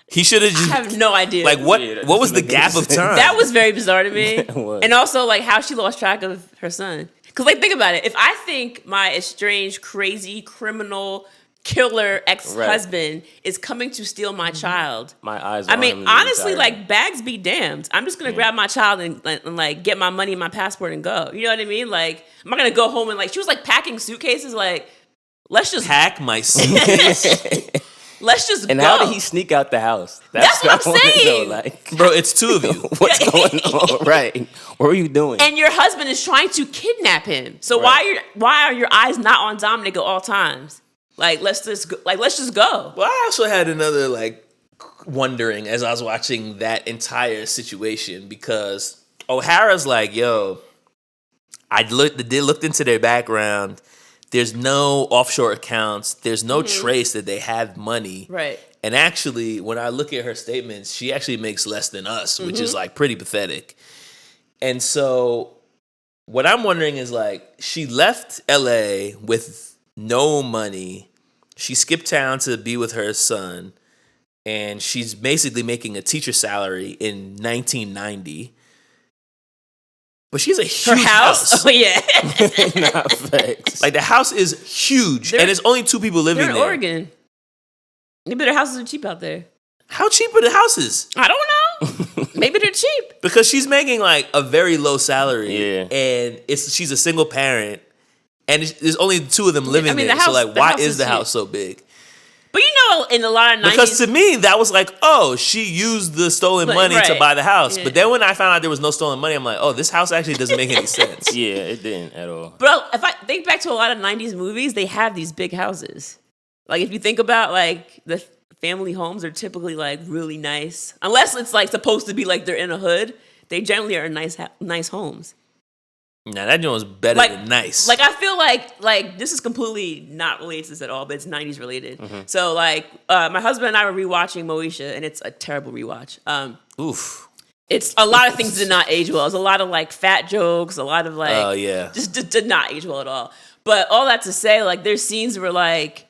he should have just... I have no idea. Like, what was the gap of time? That was very bizarre to me. And also, like, how she lost track of her son. Because, like, think about it. If I think my estranged, crazy, criminal, killer ex-husband is coming to steal my child... My eyes I mean, honestly, like, bags be damned. I'm just going to grab my child and, like, get my money and my passport and go. You know what I mean? Like, I'm not going to go home and, like... She was, like, packing suitcases, like, let's just... Pack my suitcase. Let's just and go. How did he sneak out the house? That's what I'm saying. Like, bro, it's two of you. What's going on? Right. What are you doing? And your husband is trying to kidnap him. So why are your eyes not on Dominic at all times? Like, let's just go. Well, I also had another, like, wondering as I was watching that entire situation, because O'Hara's like, yo, I looked into their background. There's no offshore accounts. There's no trace that they have money. Right. And actually, when I look at her statements, she actually makes less than us, which is, like, pretty pathetic. And so what I'm wondering is, like, she left LA with no money. She skipped town to be with her son. And she's basically making a teacher salary in 1990. But she's a huge house. Oh, yeah. Nah, facts. Like, the house is huge. And there's only two people living there. They're in Oregon. Maybe their houses are cheap out there. How cheap are the houses? I don't know. Maybe they're cheap. Because she's making like a very low salary. Yeah. And she's a single parent. And there's only 2 of them living there. House, so like, why is the cheap. house so big? But in a lot of 90s... Because to me, that was like, oh, she used the stolen money to buy the house. Yeah. But then when I found out there was no stolen money, I'm like, oh, this house actually doesn't make any sense. Yeah, it didn't at all. But if I think back to a lot of 90s movies, they have these big houses. Like, if you think about, like, the family homes are typically, like, really nice. Unless it's, like, supposed to be, like, they're in a hood. They generally are nice homes. Nah, that joint was better than nice. Like, I feel like this is completely not related to this at all, but it's 90s related. Mm-hmm. So, like, my husband and I were rewatching Moesha, and it's a terrible rewatch. Oof. It's a lot of things did not age well. There's a lot of, like, fat jokes, a lot of, like... Oh, yeah. Just did not age well at all. But all that to say, like, there's scenes where, like,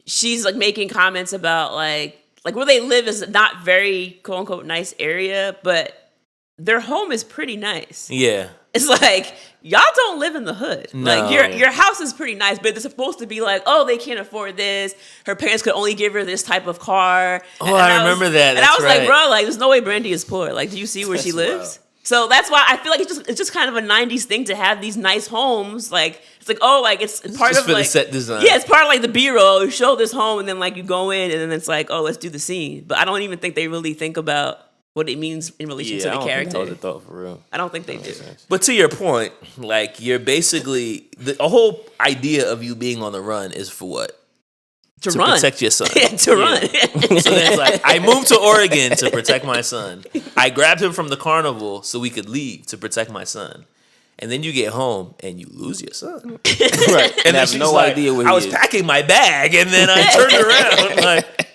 she's, like, making comments about, like where they live is not very, quote-unquote, nice area, but their home is pretty nice. Yeah. It's like, y'all don't live in the hood. No. Like, your house is pretty nice, but it's supposed to be like, oh, they can't afford this. Her parents could only give her this type of car. Oh, I remember that. And I was like, bro, like, there's no way Brandy is poor. Like, do you see where she lives? Wild. So that's why I feel like it's just kind of a 90s thing to have these nice homes. Like, it's like, oh, like, it's part just of, for like... the set design. Yeah, it's part of, like, the B-roll. You show this home, and then, like, you go in, and then it's like, oh, let's do the scene. But I don't even think they really think about what it means in relation to the character. Think that was a thought for real. I don't think they do. But to your point, like, you're basically... The whole idea of you being on the run is for what? To run. Protect your son. Yeah, to run. So it's like, I moved to Oregon to protect my son. I grabbed him from the carnival so we could leave to protect my son. And then you get home and you lose your son. Right. And I have no idea where I he was is. Packing my bag and then I turned around. Like,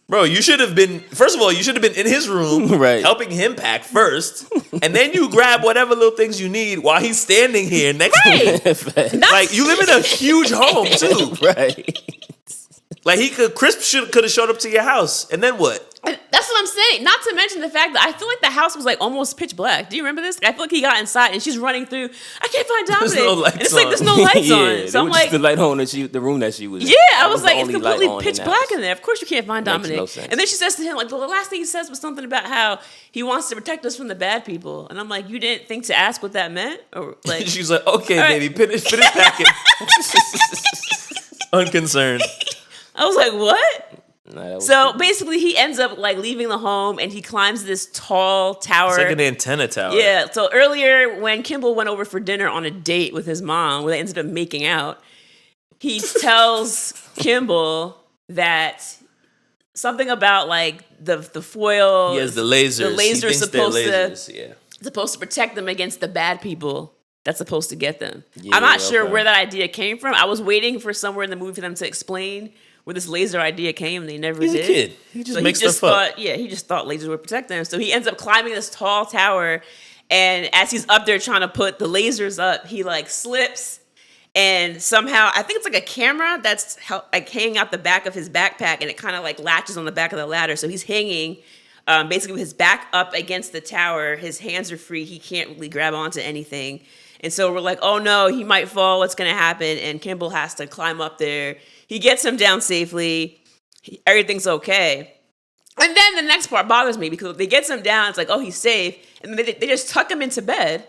bro, you should have been, first of all, you should have been in his room right. helping him pack first. And then you grab whatever little things you need while he's standing here next to you. Like, you live in a huge home too. Right. Like, could have showed up to your house, and then what? That's what I'm saying. Not to mention the fact that I feel like the house was like almost pitch black. Do you remember this? I feel like he got inside and she's running through. I can't find Dominic. There's no lights and it's like there's no lights on. So I'm like, the light on the room that she was. Yeah, I was like, it's completely pitch black in there. Of course you can't find Dominic. No sense. And then she says to him, like, the last thing he says was something about how he wants to protect us from the bad people. And I'm like, you didn't think to ask what that meant, or like? She's like, okay, baby, finish packing. Unconcerned. I was like, what? Nah, so basically, he ends up like leaving the home and he climbs this tall tower. It's like an antenna tower. Yeah. So earlier, when Kimble went over for dinner on a date with his mom, where they ended up making out, he tells Kimble that something about like the foil. He has the lasers. The laser is supposed to protect them against the bad people that's supposed to get them. Yeah, I'm not sure where that idea came from. I was waiting for somewhere in the movie for them to explain where this laser idea came, and they never did. He's a kid. He just makes stuff up. Yeah, he just thought lasers would protect them. So he ends up climbing this tall tower, and as he's up there trying to put the lasers up, he like slips, and somehow, I think it's like a camera that's like hanging out the back of his backpack, and it kind of like latches on the back of the ladder. So he's hanging basically with his back up against the tower. His hands are free. He can't really grab onto anything. And so we're like, oh no, he might fall. What's going to happen? And Kimble has to climb up there. He gets him down safely. Everything's okay. And then the next part bothers me because they get him down. It's like, oh, he's safe. And then they just tuck him into bed.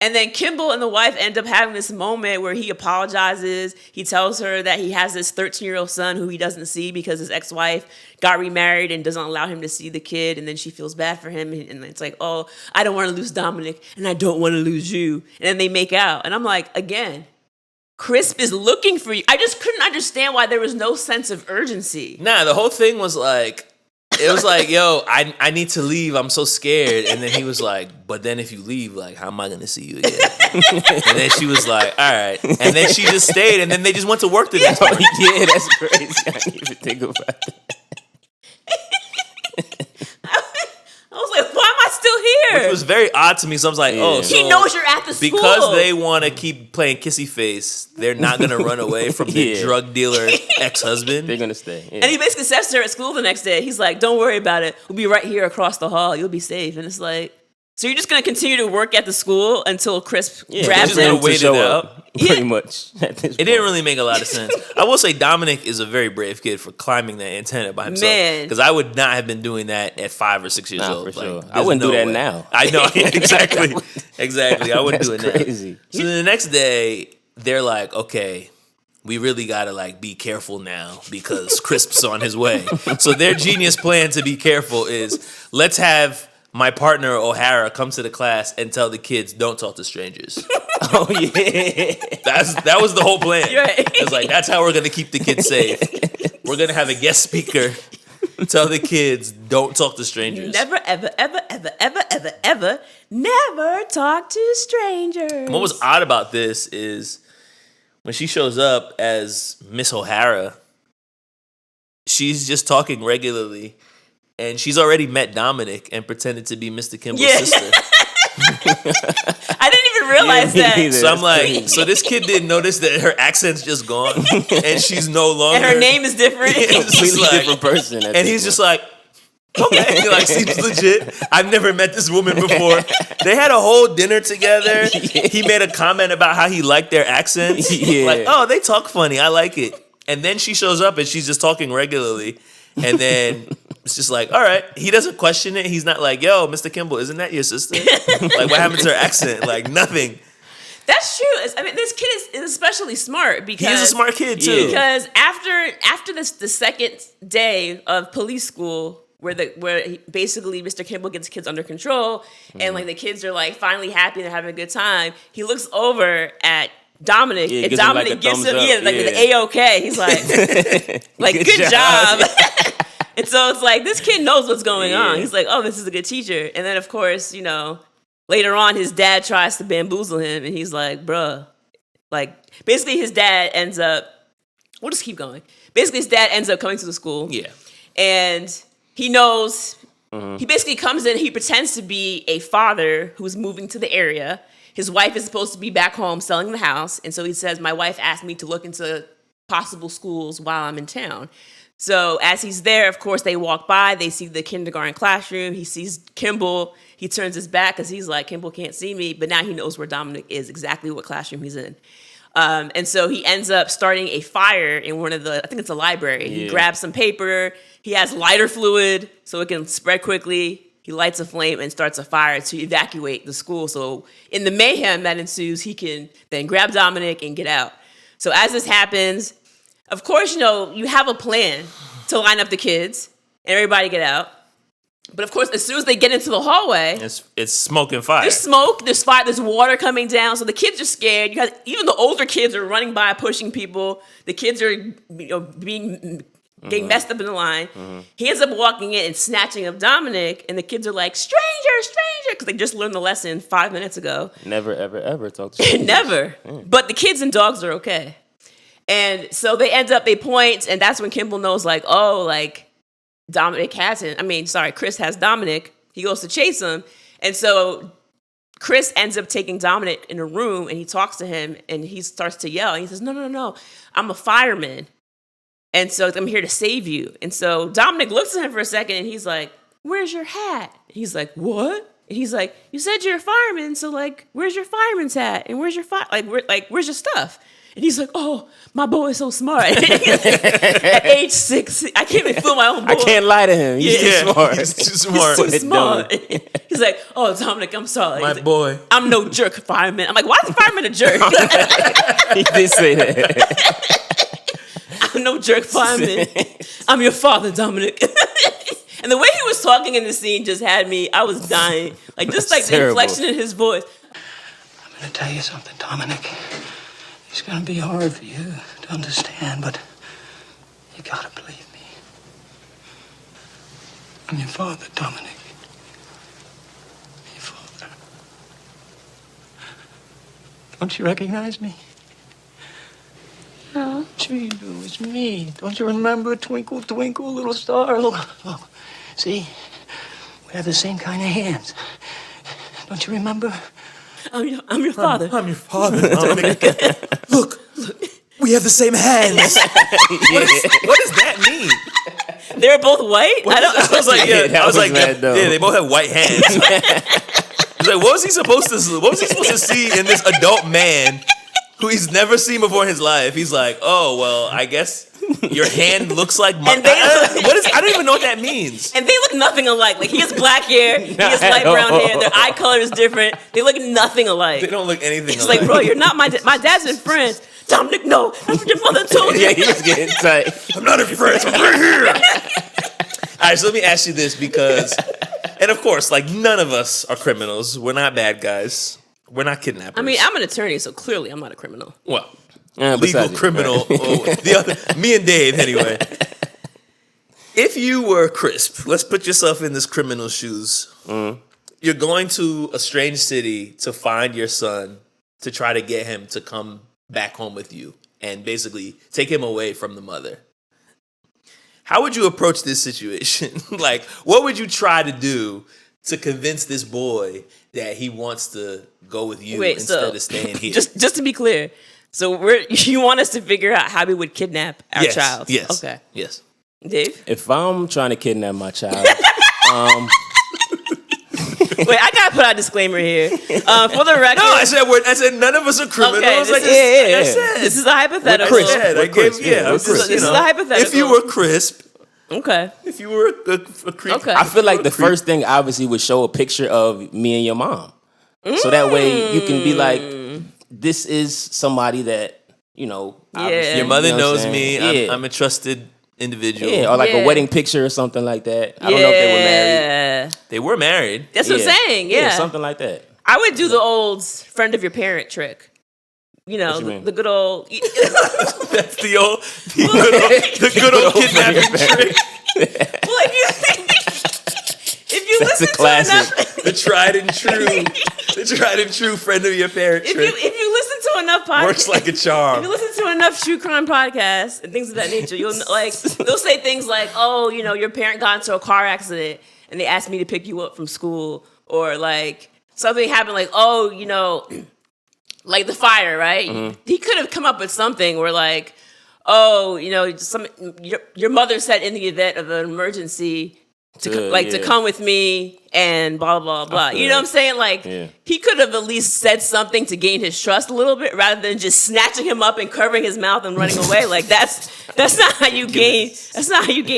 And then Kimble and the wife end up having this moment where he apologizes. He tells her that he has this 13-year-old son who he doesn't see because his ex-wife got remarried and doesn't allow him to see the kid. And then she feels bad for him. And it's like, oh, I don't want to lose Dominic and I don't want to lose you. And then they make out. And I'm like, again, Crisp is looking for you. I just couldn't understand why there was no sense of urgency. Nah, the whole thing was like, it was like, yo, I need to leave. I'm so scared. And then he was like, but then if you leave, like, how am I going to see you again? And then she was like, all right. And then she just stayed. And then they just went to work the next morning. Yeah, that's crazy. I didn't even think about that. I was like, why am I still here? Which was very odd to me. So I was like, oh, so he knows you're at the school. Because they want to keep playing kissy face, they're not going to run away from the drug dealer ex-husband. They're going to stay. Yeah. And he basically says to her at school the next day, he's like, don't worry about it. We'll be right here across the hall. You'll be safe. And it's like, so you're just going to continue to work at the school until Crisp grabs him? Wait it out. pretty much. At this It didn't really make a lot of sense. I will say Dominic is a very brave kid for climbing that antenna by himself. Man. Because I would not have been doing that at 5 or 6 years old. For sure. There's I wouldn't do that way. now. I know. Exactly. Exactly. I wouldn't do it crazy. now. So then the next day, they're like, okay, we really got to like be careful now because Crisp's on his way. So their genius plan to be careful is let's have my partner O'Hara come to the class and tell the kids don't talk to strangers. Oh yeah, that was the whole plan. Right. It's like that's how we're gonna keep the kids safe. We're gonna have a guest speaker tell the kids don't talk to strangers. Never, ever, ever, ever, ever, ever, ever, never talk to strangers. What was odd about this is when she shows up as Miss O'Hara, she's just talking regularly, and she's already met Dominic and pretended to be Mr. Kimble's sister. I didn't even realize that. So I'm like, so this kid didn't notice that her accent's just gone, and she's no longer. And her name is different. completely different person. And he's just like, okay, like seems legit. I've never met this woman before. They had a whole dinner together. He made a comment about how he liked their accents. Yeah. Like, oh, they talk funny. I like it. And then she shows up and she's just talking regularly. And then it's just like, all right. He doesn't question it. He's not like, yo, Mr. Kimble, isn't that your sister? Like, what happened to her accent? Like, nothing. That's true. I mean, this kid is especially smart because He's a smart kid too. Because after the second day of police school, where basically Mr. Kimble gets kids under control, and like the kids are like finally happy and they're having a good time. He looks over at Dominic, and Dominic gives him the A-OK. He's like, good job. And so it's like this kid knows what's going on. He's like, oh, this is a good teacher. And then of course, later on, his dad tries to bamboozle him, and he's like, bruh. Like, basically, his dad ends up, we'll just keep going. Basically, his dad ends up coming to the school. Yeah. And he knows, he basically comes in, he pretends to be a father who's moving to the area. His wife is supposed to be back home selling the house. And so he says, my wife asked me to look into possible schools while I'm in town. So as he's there, of course, they walk by. They see the kindergarten classroom. He sees Kimble. He turns his back because he's like, Kimble can't see me. But now he knows where Dominic is, exactly what classroom he's in. And so he ends up starting a fire in one of I think it's a library. Yeah. He grabs some paper. He has lighter fluid so it can spread quickly. He lights a flame and starts a fire to evacuate the school. So in the mayhem that ensues, he can then grab Dominic and get out. So as this happens, of course, you have a plan to line up the kids and everybody get out. But of course, as soon as they get into the hallway, it's smoke and fire. There's smoke, there's fire, there's water coming down. So the kids are scared. Even the older kids are running by, pushing people. The kids are getting messed up in the line. He ends up walking in and snatching up Dominic, and the kids are like, stranger, stranger, because they just learned the lesson 5 minutes ago. Never, ever, ever talk to strangers. Never. But the kids and dogs are okay. And so they point, and that's when Kimble knows, like, oh, like, Chris has Dominic. He goes to chase him. And so Chris ends up taking Dominic in a room, and he talks to him, and he starts to yell. And he says, no, I'm a fireman. And so I'm here to save you. And so Dominic looks at him for a second, and he's like, where's your hat? He's like, what? And he's like, you said you're a fireman, so, like, where's your fireman's hat? And where's your where's your stuff? And he's like, oh, my boy is so smart. At age 6, I can't even fool my own boy. I can't lie to him. He's too smart. He's too smart. He's too smart. He's like, oh, Dominic, I'm sorry. My boy. I'm no jerk fireman. I'm like, why is the fireman a jerk? He did say that. I'm no jerk fireman. I'm your father, Dominic. And the way he was talking in the scene just had me, I was dying. Like, just like the inflection in his voice. I'm going to tell you something, Dominic. It's going to be hard for you to understand, but you got to believe me. I'm your father, Dominic. Your father. Don't you recognize me? No. Sure you do. It's me. Don't you remember? Twinkle, twinkle, little star. Look. See? We have the same kind of hands. Don't you remember? I'm your father. I'm your father. Look, we have the same hands. What does that mean? They're both white? I was like, they both have white hands. It's like, what was he supposed to see in this adult man who he's never seen before in his life. He's like, oh, well, I guess your hand looks like mine. I don't even know what that means. And they look nothing alike. Like, he has black hair, he has light brown hair, their eye color is different. They look nothing alike. They don't look anything He's alike. like, bro, you're not my dad's in France. Dominic, no, that's what your mother told you. Yeah, he's getting tight. I'm not in France, I'm right here. All right, so let me ask you this because, and of course, like, none of us are criminals. We're not bad guys. We're not kidnappers. I mean, I'm an attorney, so clearly I'm not a criminal. Well, legal criminal. Me and Dave, anyway. If you were Crisp, let's put yourself in this criminal's shoes. You're going to a strange city to find your son to try to get him to come back home with you and basically take him away from the mother. How would you approach this situation? Like, what would you try to do to convince this boy that he wants to go with you instead of staying here? Just to be clear, so you want us to figure out how we would kidnap our child? Yes. Okay. Yes. Dave? If I'm trying to kidnap my child, Wait, I gotta put out a disclaimer here. For the record, no, I said none of us are criminals. Okay, this is a hypothetical. This is a hypothetical. If you were Crisp, okay. If you were a creep, okay. I feel like the first thing obviously would show a picture of me and your mom, so that way you can be like, this is somebody that your mother knows me. Yeah. I'm a trusted individual. Yeah, or like a wedding picture or something like that. I don't know if they were married. They were married. That's what I'm saying. Yeah, something like that. I would do the old friend of your parent trick. You know, the good old. That's the good old kidnapping trick. Well, if you listen to enough, the tried and true friend of your parent trick. If you listen to enough podcasts, works like a charm. If you listen to enough true crime podcasts and things of that nature, you'll they'll say things like, "Oh, your parent got into a car accident and they asked me to pick you up from school," or like something happened, like, "Oh, like the fire, right?" Mm-hmm. He could have come up with something where like, "Oh, your mother said in the event of an emergency to come with me and blah blah blah." You know what I'm saying? Like he could have at least said something to gain his trust a little bit, rather than just snatching him up and covering his mouth and running away. Like that's not how you gain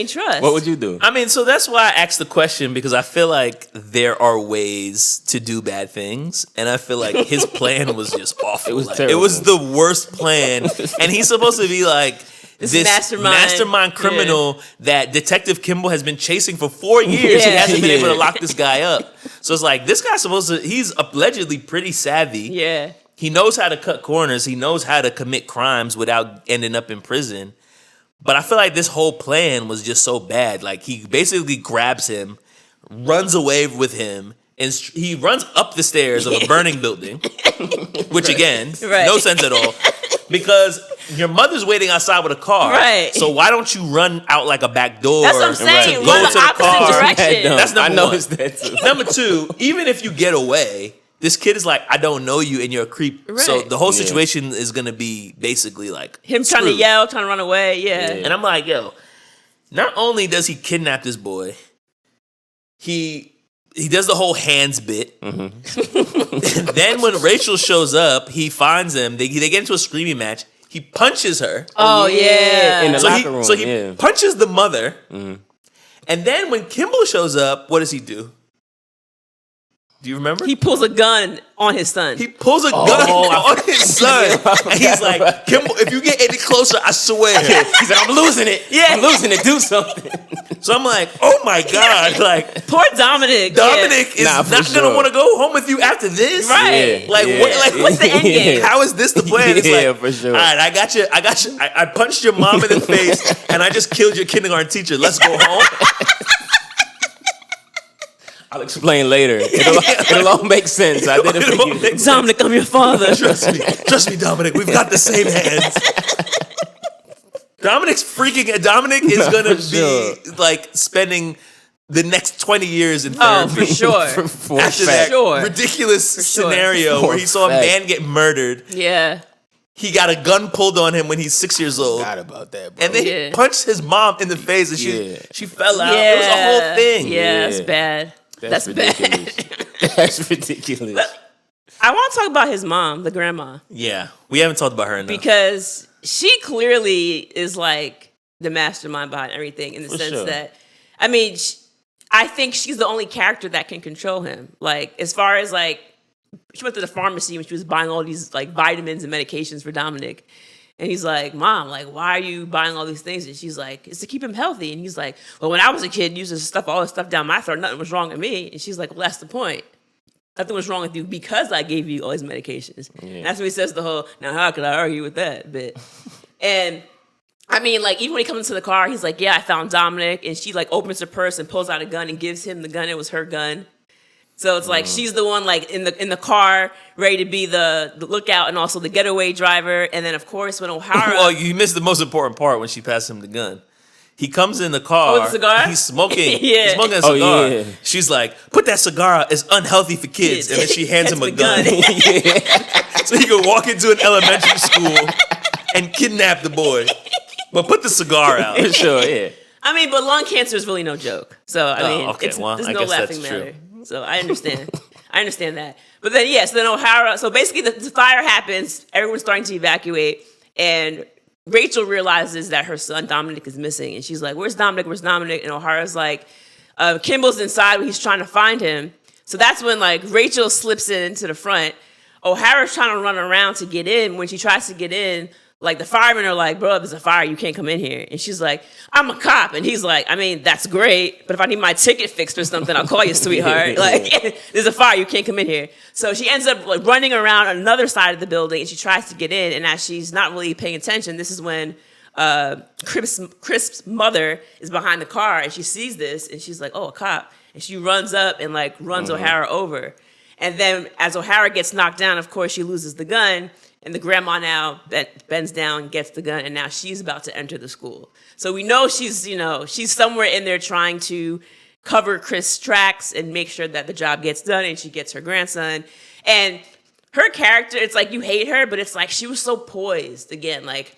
trust. What would you do? I mean, so that's why I asked the question, because I feel like there are ways to do bad things, and I feel like his plan was just awful. It was terrible. terrible. It was the worst plan, and he's supposed to be like this mastermind criminal that Detective Kimble has been chasing for 4 years. He hasn't been able to lock this guy up. So it's like, this guy's he's allegedly pretty savvy. Yeah. He knows how to cut corners. He knows how to commit crimes without ending up in prison. But I feel like this whole plan was just so bad. Like, he basically grabs him, runs away with him, and he runs up the stairs of a burning building, which again, no sense at all. Because your mother's waiting outside with a car. Right. So why don't you run out like a back door? That's what I'm saying. To go to the car. Direction. That's number one. That too. Number two, even if you get away, this kid is like, I don't know you and you're a creep. Right. So the whole situation is going to be basically like him trying to yell, trying to run away. Yeah. And I'm like, yo, not only does he kidnap this boy, he does the whole hands bit. Mm-hmm. And then when Rachel shows up, he finds him. They get into a screaming match. He punches her. Oh, yeah. In the locker room. So he punches the mother. Mm-hmm. And then when Kimble shows up, what does he do? Do you remember? He pulls a gun on his son. He pulls a gun on his son. And he's like, Kimble, if you get any closer, I swear. He's like, I'm losing it. Yeah. I'm losing it. Do something. So I'm like, oh my God. Like, poor Dominic. Dominic is not going to want to go home with you after this. Right. Like, what's the end game? How is this the plan? It's like, for sure. All right, I got you. I punched your mom in the face and I just killed your kindergarten teacher. Let's go home. I'll explain later. It'll all make sense. I did it for you. Dominic, I'm your father. Trust me, Dominic. We've got the same hands. Dominic is going to be like spending the next 20 years in therapy. Oh, for sure. After that ridiculous scenario where he saw a man get murdered. Yeah. He got a gun pulled on him when he's 6 years old. Forgot about that, bro. And then he punched his mom in the face and she fell out. It was a whole thing. Yeah, that's bad. That's ridiculous. Bad. That's ridiculous. I want to talk about his mom, the grandma. Yeah, we haven't talked about her enough. Because she clearly is like the mastermind behind everything in the sense that, I mean, I think she's the only character that can control him. Like, as far as like, she went to the pharmacy when she was buying all these like vitamins and medications for Dominic. And he's like, Mom, like, why are you buying all these things? And she's like, it's to keep him healthy. And he's like, well, when I was a kid, using all this stuff down my throat, nothing was wrong with me. And she's like, well, that's the point. Nothing was wrong with you because I gave you all these medications. Yeah. And that's when he says the whole, now how could I argue with that bit? And I mean, like, even when he comes into the car, he's like, yeah, I found Dominic. And she like opens her purse and pulls out a gun and gives him the gun. It was her gun. So it's like she's the one like in the car ready to be the lookout and also the getaway driver. And then of course when O'Hara, well, you missed the most important part when she passed him the gun. He comes in the car. With a cigar? He's smoking. Yeah. He's smoking a cigar. Oh, yeah. She's like, "Put that cigar out. It's unhealthy for kids." And then she hands him a gun. So he could walk into an elementary school and kidnap the boy, but put the cigar out. For sure, yeah. I mean, but lung cancer is really no joke. So I mean, there's no guess laughing matter. So I understand. I understand that. But then, so then O'Hara, so basically the fire happens, everyone's starting to evacuate, and Rachel realizes that her son Dominic is missing. And she's like, where's Dominic? Where's Dominic? And O'Hara's like, Kimble's inside when he's trying to find him. So that's when like Rachel slips into the front. O'Hara's trying to run around to get in. When she tries to get in, like the firemen are like, bro, there's a fire, you can't come in here. And she's like, I'm a cop. And he's like, I mean, that's great, but if I need my ticket fixed or something, I'll call you, sweetheart. Like, there's a fire, you can't come in here. So she ends up like running around on another side of the building and she tries to get in. And as she's not really paying attention, this is when Crisp's mother is behind the car and she sees this and she's like, oh, a cop. And she runs up and like runs O'Hara over. And then as O'Hara gets knocked down, of course, she loses the gun. And the grandma now bends down, gets the gun, and now she's about to enter the school. So we know she's somewhere in there trying to cover Chris' tracks and make sure that the job gets done and she gets her grandson. And her character, it's like you hate her, but it's like she was so poised. Again, like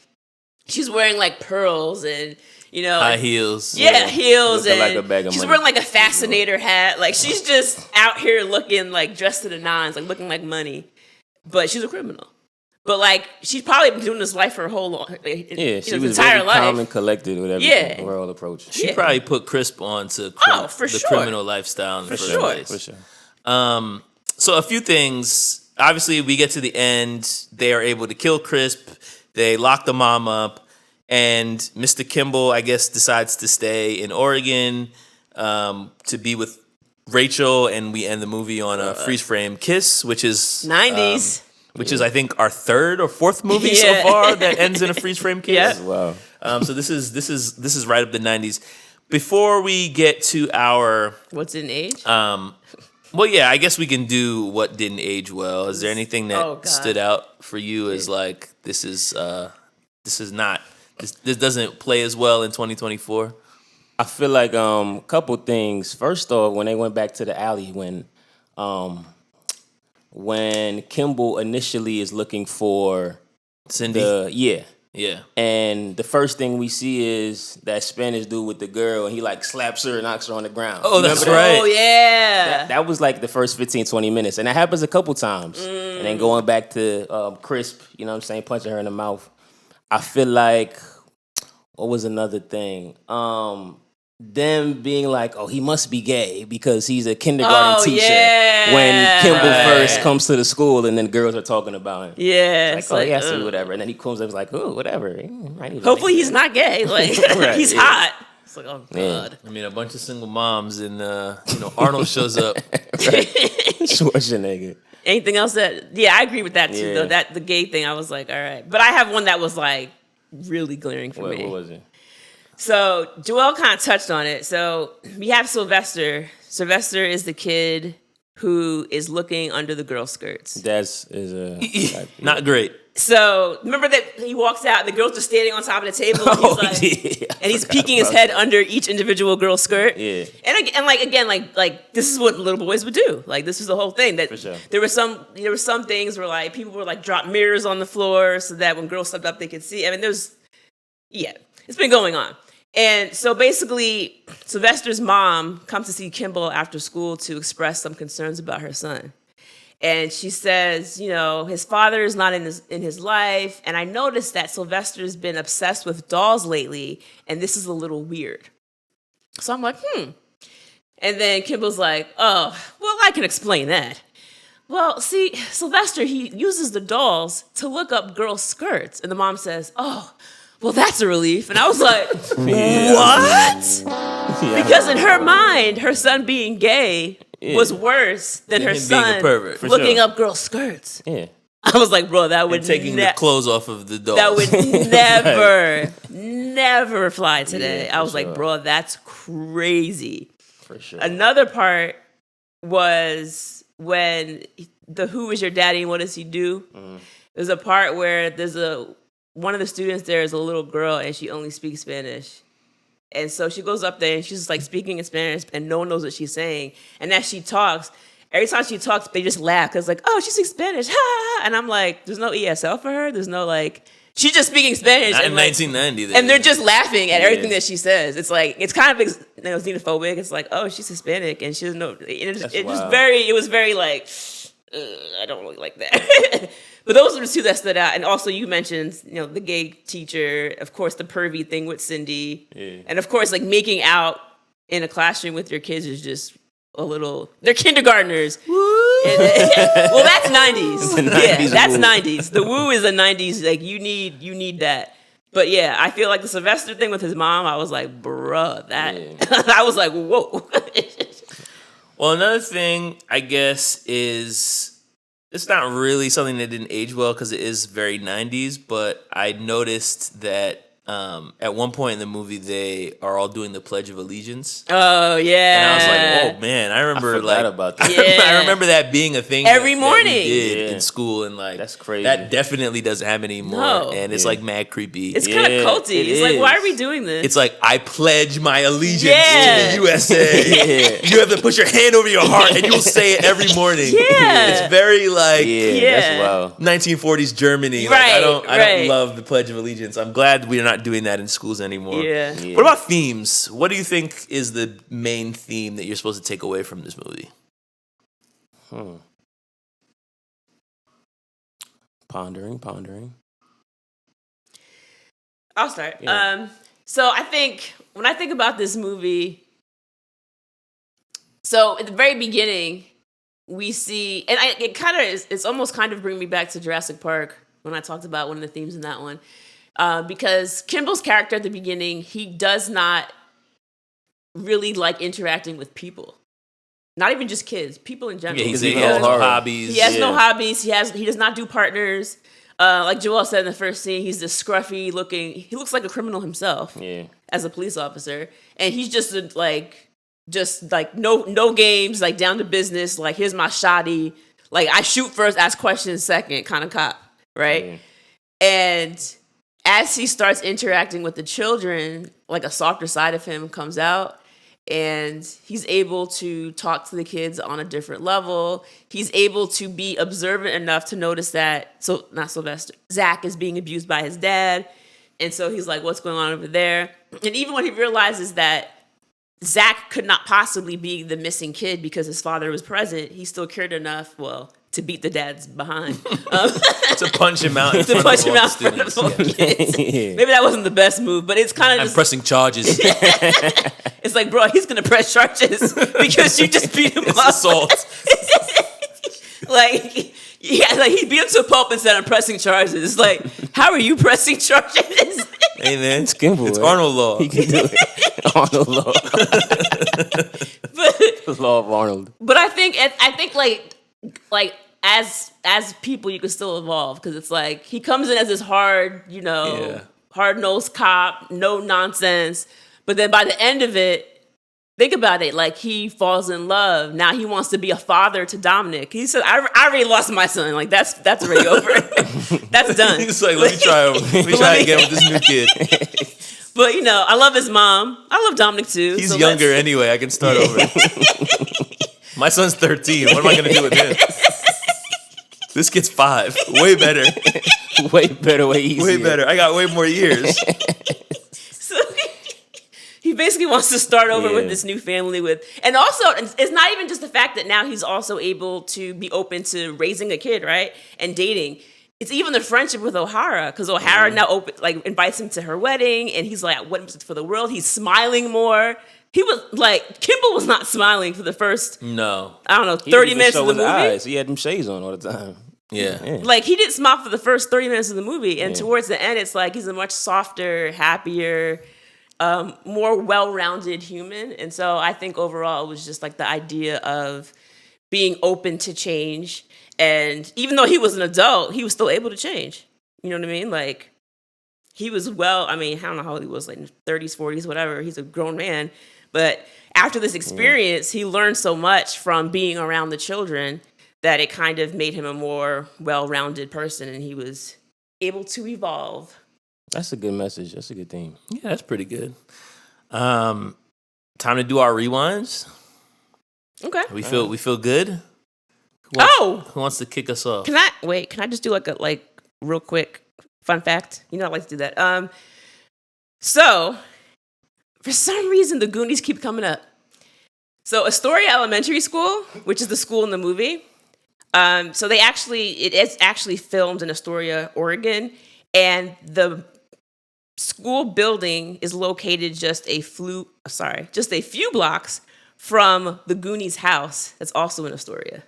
she's wearing like pearls and, high heels. Yeah, heels. And like a bag of she's money. wearing like a fascinator hat. Like she's just out here looking like dressed to the nines, like looking like money. But she's a criminal. But like she's probably been doing this life for her whole she was entire very life. calm and collected with everything. Yeah. World approach. She probably put Crisp on to the criminal lifestyle in the first place. For sure. So a few things. Obviously, we get to the end. They are able to kill Crisp. They lock the mom up, and Mr. Kimble, I guess, decides to stay in Oregon to be with Rachel, and we end the movie on a freeze frame kiss, which is 90s. Which is, I think, our third or fourth movie so far that ends in a freeze frame kiss. Wow. So this is right up the 90s. Before we get to our what's in age? Well, yeah, I guess we can do what didn't age well. Is there anything that stood out for you as like this doesn't play as well in 2024? I feel like couple things. First off, when they went back to the alley when Kimble initially is looking for Cindy. Yeah. And the first thing we see is that Spanish dude with the girl, and he like slaps her and knocks her on the ground. Oh, that's right. Oh, yeah. That was like the first 15, 20 minutes. And that happens a couple times. And then going back to Crisp, punching her in the mouth. I feel like, what was another thing? Them being like, oh, he must be gay because he's a kindergarten teacher. Yeah. When Kimble first comes to the school and then girls are talking about him. Yeah. It's like, I see whatever. And then he comes up and is like, oh, whatever. Hopefully he's not gay. Like, he's hot. It's like, oh, God. Yeah. I mean, a bunch of single moms and, Arnold shows up. Schwarzenegger. Anything else I agree with that too, though. That the gay thing, I was like, all right. But I have one that was like really glaring for me. What was it? So Joel kind of touched on it. So we have Sylvester. Sylvester is the kid who is looking under the girl skirts. Not great. So remember that he walks out and the girl's just standing on top of the table and he's peeking his head under each individual girl's skirt. Yeah. And again, this is what little boys would do. Like this was the whole thing. That for sure. There were some things where like people would like drop mirrors on the floor so that when girls stepped up they could see. I mean, it's been going on. And so basically, Sylvester's mom comes to see Kimble after school to express some concerns about her son. And she says, his father is not in his life. And I noticed that Sylvester's been obsessed with dolls lately, and this is a little weird. So I'm like, And then Kimble's like, oh, well, I can explain that. Well, see, Sylvester, he uses the dolls to look up girls' skirts. And the mom says, oh, well, that's a relief. And I was like, what? Yeah. Because in her mind, her son being gay was worse than her son looking up girls' skirts. Yeah. I was like, bro, that would taking the clothes off of the dolls. That would never fly today. I was like, bro, that's crazy. For sure. Another part was when the Who is your daddy and what does he do? There's a part where one of the students there is a little girl and she only speaks Spanish. And so she goes up there and she's just like speaking in Spanish and no one knows what she's saying. And as she talks, every time she talks, they just laugh because like, oh, she speaks Spanish. Ha! And I'm like, there's no ESL for her. There's no like, she's just speaking Spanish. Not and in like, 1990. And they're just laughing at everything that she says. It's like, it's kind of xenophobic. It's like, oh, she's Hispanic and she doesn't know. It was very like, I don't really like that. But those are the two that stood out. And also you mentioned, the gay teacher, of course, the pervy thing with Cindy. Yeah. And of course, like making out in a classroom with your kids is just they're kindergartners. Woo! Well, that's 90s. Yeah, that's 90s. The woo is a 90s. Like you need that. But yeah, I feel like the Sylvester thing with his mom, I was like, bruh, I was like, whoa. Well, another thing, I guess, is it's not really something that didn't age well because it is very 90s, but I noticed that at one point in the movie, they are all doing the Pledge of Allegiance. Oh, yeah. And I was like, oh, man, I remember about that. Yeah. I remember that being a thing every morning that we did in school, and like that's crazy. That definitely doesn't happen anymore. No. And it's like mad creepy. It's kind of culty. It's like, why are we doing this? It's like, I pledge my allegiance to the USA. You have to put your hand over your heart and you'll say it every morning. Yeah. It's very like that's wild. 1940s Germany. Right, like, I don't love the Pledge of Allegiance. I'm glad we're not doing that in schools anymore. Yeah. What about themes? What do you think is the main theme that you're supposed to take away from this movie? Pondering. I'll start. Yeah. So I think when I think about this movie, so at the very beginning, we see, and it's almost kind of bringing me back to Jurassic Park when I talked about one of the themes in that one. Because Kimble's character at the beginning, he does not really like interacting with people. Not even just kids, people in general. Yeah, he has no hobbies. He has no hobbies. He does not do partners. Like Joel said in the first scene, he's this scruffy looking. He looks like a criminal himself. Yeah. As a police officer, and he's just no games, like down to business. Like here's my shotty. Like I shoot first, ask questions second, kind of cop, right? And as he starts interacting with the children, like a softer side of him comes out. And he's able to talk to the kids on a different level. He's able to be observant enough to notice that, Zach is being abused by his dad. And so he's like, what's going on over there? And even when he realizes that Zach could not possibly be the missing kid because his father was present, he still cared enough, to beat the dad's behind. To punch him out in front of all the kids. Maybe that wasn't the best move, but it's kind of I'm pressing charges. It's like, bro, he's going to press charges because you just beat him up. Assault. He beat him to a pulp and said, I'm pressing charges. It's like, how are you pressing charges? Hey, man. It's Kimble. It's Arnold law. He can do it. Arnold law. The law of Arnold. But I think as people, you can still evolve because it's like he comes in as this hard-nosed cop, no nonsense. But then by the end of it, think about it, like he falls in love. Now he wants to be a father to Dominic. He said, I already lost my son. Like that's already over. That's done. He's like, let me try again with this new kid. But I love his mom. I love Dominic too. He's younger anyway. I can start over. My son's 13. What am I going to do with him? This kid's 5. Way better. Way better, way easier. Way better. I got way more years. So he basically wants to start over with this new family and also it's not even just the fact that now he's also able to be open to raising a kid, right? And dating. It's even the friendship with O'Hara, because O'Hara now invites him to her wedding, and he's like, what for the world? He's smiling more. He was like, Kimble was not smiling for the first, I don't know, 30 minutes of the movie. Eyes. He had them shades on all the time. Yeah. Like, he didn't smile for the first 30 minutes of the movie, and towards the end, it's like he's a much softer, happier, more well-rounded human. And so I think overall it was just like the idea of being open to change. And even though he was an adult, he was still able to change. You know what I mean? Like, he was I don't know how old he was, like 30s, 40s, whatever. He's a grown man. But after this experience, he learned so much from being around the children that it kind of made him a more well-rounded person, and he was able to evolve. That's a good message. That's a good theme. Yeah, that's pretty good. Time to do our rewinds. Okay. We feel good. Who wants to kick us off? Can I just do like a real quick fun fact? You know I like to do that. So for some reason the Goonies keep coming up. So Astoria Elementary School, which is the school in the movie, so it is actually filmed in Astoria, Oregon, and the school building is located just a few blocks from the Goonies' house that's also in Astoria.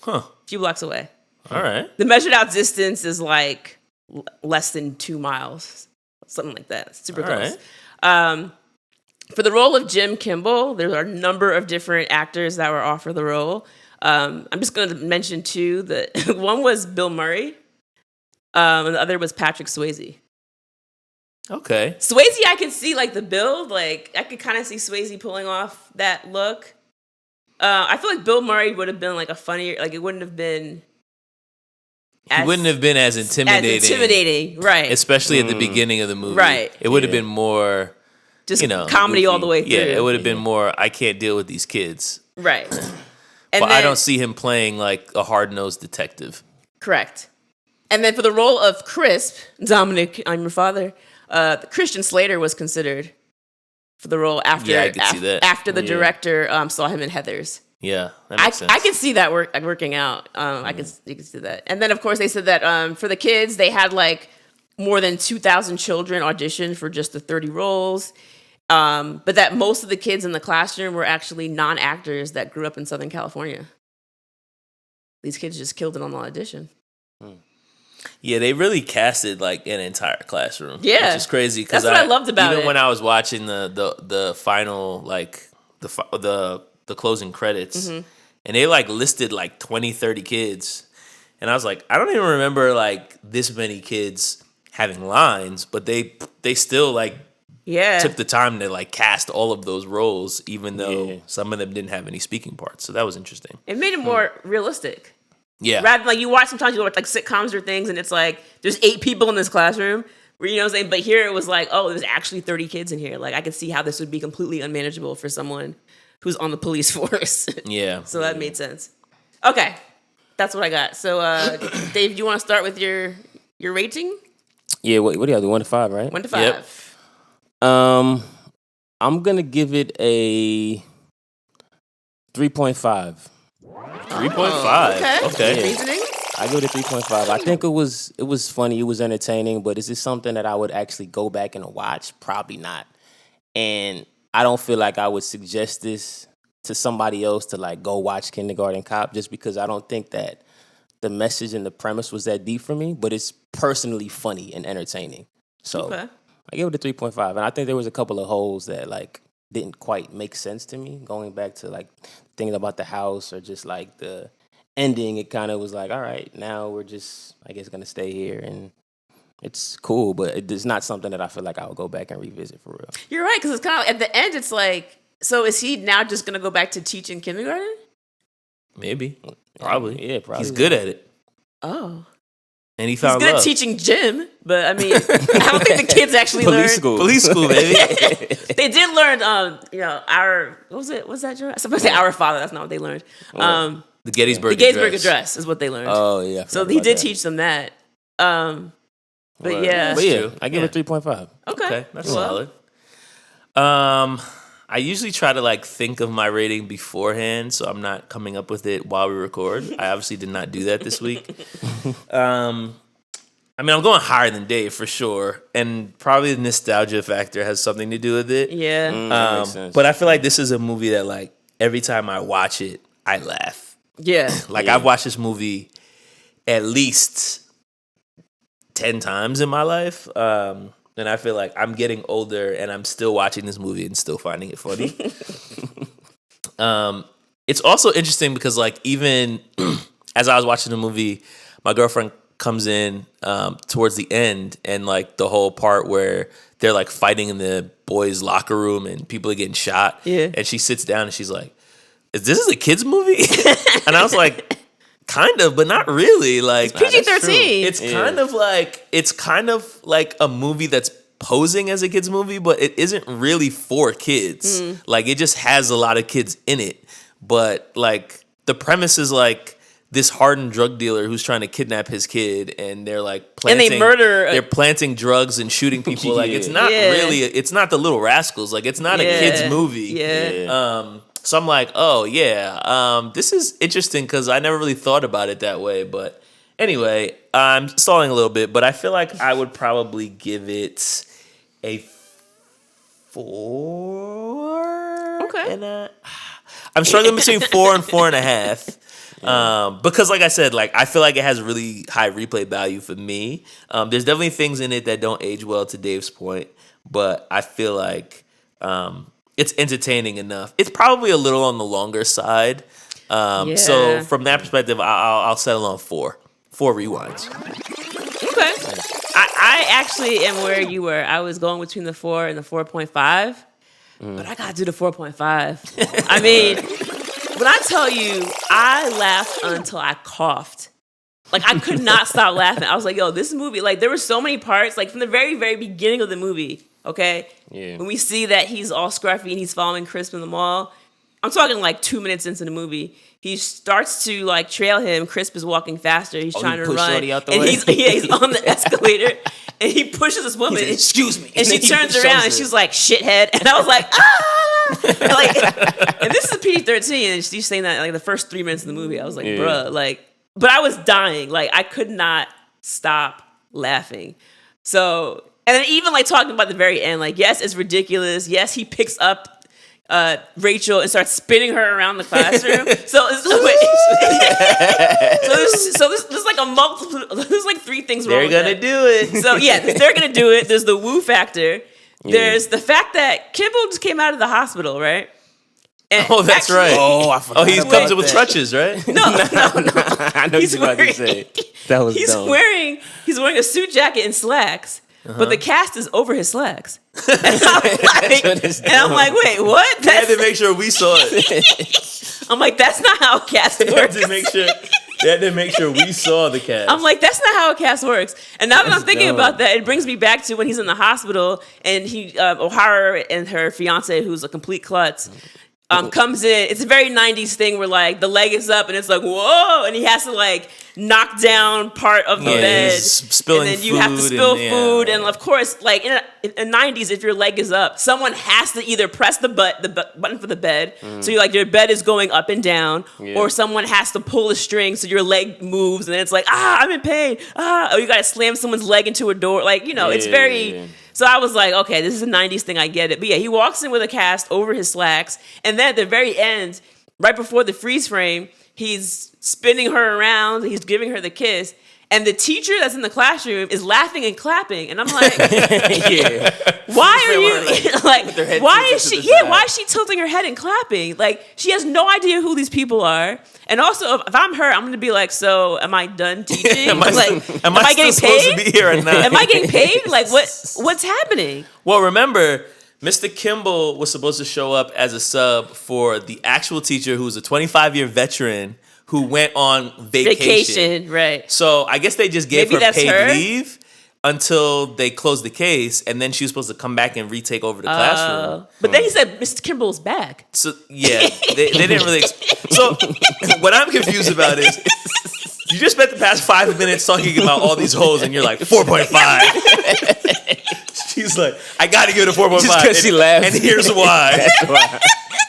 Huh. A few blocks away. All right. The measured out distance is like less than 2 miles. Something like that. It's super close. Right. For the role of Jim Kimble, there are a number of different actors that were offered the role. I'm just going to mention two. One was Bill Murray, and the other was Patrick Swayze. Okay. Swayze, I can see like the build. Like I could kind of see Swayze pulling off that look. I feel like Bill Murray would have been like a funnier, like it wouldn't have been. He wouldn't have been as intimidating. Right? Especially at the beginning of the movie, right? It would have been more, just comedy goofy. All the way through. Yeah, it would have been more. I can't deal with these kids, right? But I don't see him playing like a hard-nosed detective. Correct. And then for the role of Crisp, Dominic, I'm your father. Christian Slater was considered for the role after after the director saw him in Heathers. Yeah, that makes sense. I can see that working out. You can see that. And then of course they said that for the kids they had like more than 2,000 children audition for just the 30 roles. But that most of the kids in the classroom were actually non-actors that grew up in Southern California. These kids just killed it on the audition. Yeah, they really casted like an entire classroom. Yeah, which is crazy. That's what I loved about it. Even when I was watching the final, like the closing credits, and they like listed like 20, 30 kids, and I was like, I don't even remember like this many kids having lines, but they still like took the time to like cast all of those roles, even though some of them didn't have any speaking parts. So that was interesting. It made it more realistic. Yeah. Rather than like you watch like sitcoms or things and it's like there's 8 people in this classroom, you know what I'm saying? But here it was like, oh, there's actually 30 kids in here. Like I could see how this would be completely unmanageable for someone who's on the police force. Yeah. So that made sense. Okay. That's what I got. So Dave, do you want to start with your rating? Yeah, what do you have? 1 to 5, right? 1 to 5. Yep. I'm gonna give it a 3.5. 3.5. Okay. Reasoning? I give it a 3.5. I think it was funny. It was entertaining. But is this something that I would actually go back and watch? Probably not. And I don't feel like I would suggest this to somebody else to like go watch Kindergarten Cop, just because I don't think that the message and the premise was that deep for me. But it's personally funny and entertaining. So I give it a 3.5. And I think there was a couple of holes that like didn't quite make sense to me, going back to like thinking about the house or just like the ending. It kind of was like, all right, now we're just, I guess, going to stay here. And it's cool, but it's not something that I feel like I would go back and revisit for real. You're right, because it's kind of, at the end, it's like, so is he now just going to go back to teaching kindergarten? Maybe. Probably. Yeah, probably. He's good at it. Oh. And he found He's good love. at teaching gym, but I mean, I don't think the kids actually learned. Police school, baby. They did learn, our, what was it? What's that? I'm supposed to say Our Father. That's not what they learned. The Gettysburg Address is what they learned. Oh, yeah. So he did teach them that. But yeah. But yeah, I give it 3.5. Okay. That's solid. I usually try to like think of my rating beforehand, so I'm not coming up with it while we record. I obviously did not do that this week. I mean, I'm going higher than Dave for sure, and probably the nostalgia factor has something to do with it. Yeah. That makes sense. But I feel like this is a movie that like every time I watch it, I laugh. Yeah. I've watched this movie at least 10 times in my life. And I feel like I'm getting older and I'm still watching this movie and still finding it funny. It's also interesting because like even as I was watching the movie, my girlfriend comes in towards the end and like the whole part where they're like fighting in the boys' locker room and people are getting shot. Yeah. And she sits down and she's like, "Is this a kid's movie?" And I was like, kind of, but not really. Like it's PG-13. It's kind of like a movie that's posing as a kid's movie, but it isn't really for kids. Like it just has a lot of kids in it. But like the premise is like this hardened drug dealer who's trying to kidnap his kid, and they're like planting, and they murder. They're planting drugs and shooting people. Like it's not really. It's not the Little Rascals. Like it's not a kid's movie. Yeah. So I'm like, oh yeah, this is interesting because I never really thought about it that way. But anyway, I'm stalling a little bit, but I feel like I would probably give it a 4. Okay. And I'm struggling between 4 and 4.5. Because like I said, like I feel like it has really high replay value for me. There's definitely things in it that don't age well, to Dave's point, but I feel like it's entertaining enough. It's probably a little on the longer side. So from that perspective, I'll settle on 4. 4 rewinds. Okay. I actually am where you were. I was going between the 4 and the 4.5, but I gotta do the 4.5. I mean, when I tell you, I laughed until I coughed. Like I could not stop laughing. I was like, yo, this movie, like there were so many parts, like from the very, very beginning of the movie, okay? Yeah. When we see that he's all scruffy and he's following Crisp in the mall, I'm talking like 2 minutes into the movie. He starts to like trail him. Crisp is walking faster. He's trying to run. And he's on the escalator and he pushes this woman. Said, "Excuse me." And she turns around and she's like, "Shithead." And I was like, ah! And this is PG-13 and she's saying that like the first 3 minutes of the movie. I was like, bruh, like, but I was dying. Like I could not stop laughing. So, and then even like talking about the very end, like, yes, it's ridiculous. Yes, he picks up Rachel and starts spinning her around the classroom. So there's like a multiple. There's like 3 things wrong. They're gonna do it. So yeah, they're gonna do it. There's the woo factor. There's the fact that Kimble just came out of the hospital, right? And that's right. Oh, I forgot. Oh, he comes in with crutches, right? No. I know you're about to say. That was dumb. He's wearing a suit jacket and slacks. But the cast is over his slacks. And I'm like, wait, what? They had to make sure we saw it. I'm like, that's not how a cast works. They had to make sure we saw the cast. I'm like, that's not how a cast works. And now that I'm thinking about that, it brings me back to when he's in the hospital and O'Hara and her fiance, who's a complete klutz, comes in. It's a very 90s thing where like the leg is up and it's like, whoa, and he has to like knock down part of the bed. Spilling and then you have to spill food. And of course, like in the 90s, if your leg is up, someone has to either press the button for the bed. So you like your bed is going up and down, or someone has to pull a string so your leg moves and it's like, I'm in pain. Or you got to slam someone's leg into a door. Like, it's very... So I was like, okay, this is a 90s thing, I get it. But yeah, he walks in with a cast over his slacks. And then at the very end, right before the freeze frame, he's spinning her around. He's giving her the kiss. And the teacher that's in the classroom is laughing and clapping. And I'm like, why are you, like, why is she tilting her head and clapping? Like, she has no idea who these people are. And also, if I'm her, I'm going to be like, so am I done teaching? am I getting paid? To be here or not? Am I getting paid? Like, what's happening? Well, remember, Mr. Kimble was supposed to show up as a sub for the actual teacher who was a 25-year veteran who went on vacation. Right. So I guess they just gave her paid leave until they closed the case, and then she was supposed to come back and retake over the classroom. But then he said Mr. Kimball's back. So yeah, they didn't really. So what I'm confused about is you just spent the past 5 minutes talking about all these hoes, and you're like 4.5. She's like, I got to give it a 4.5. Just because she laughed. And here's why. That's why.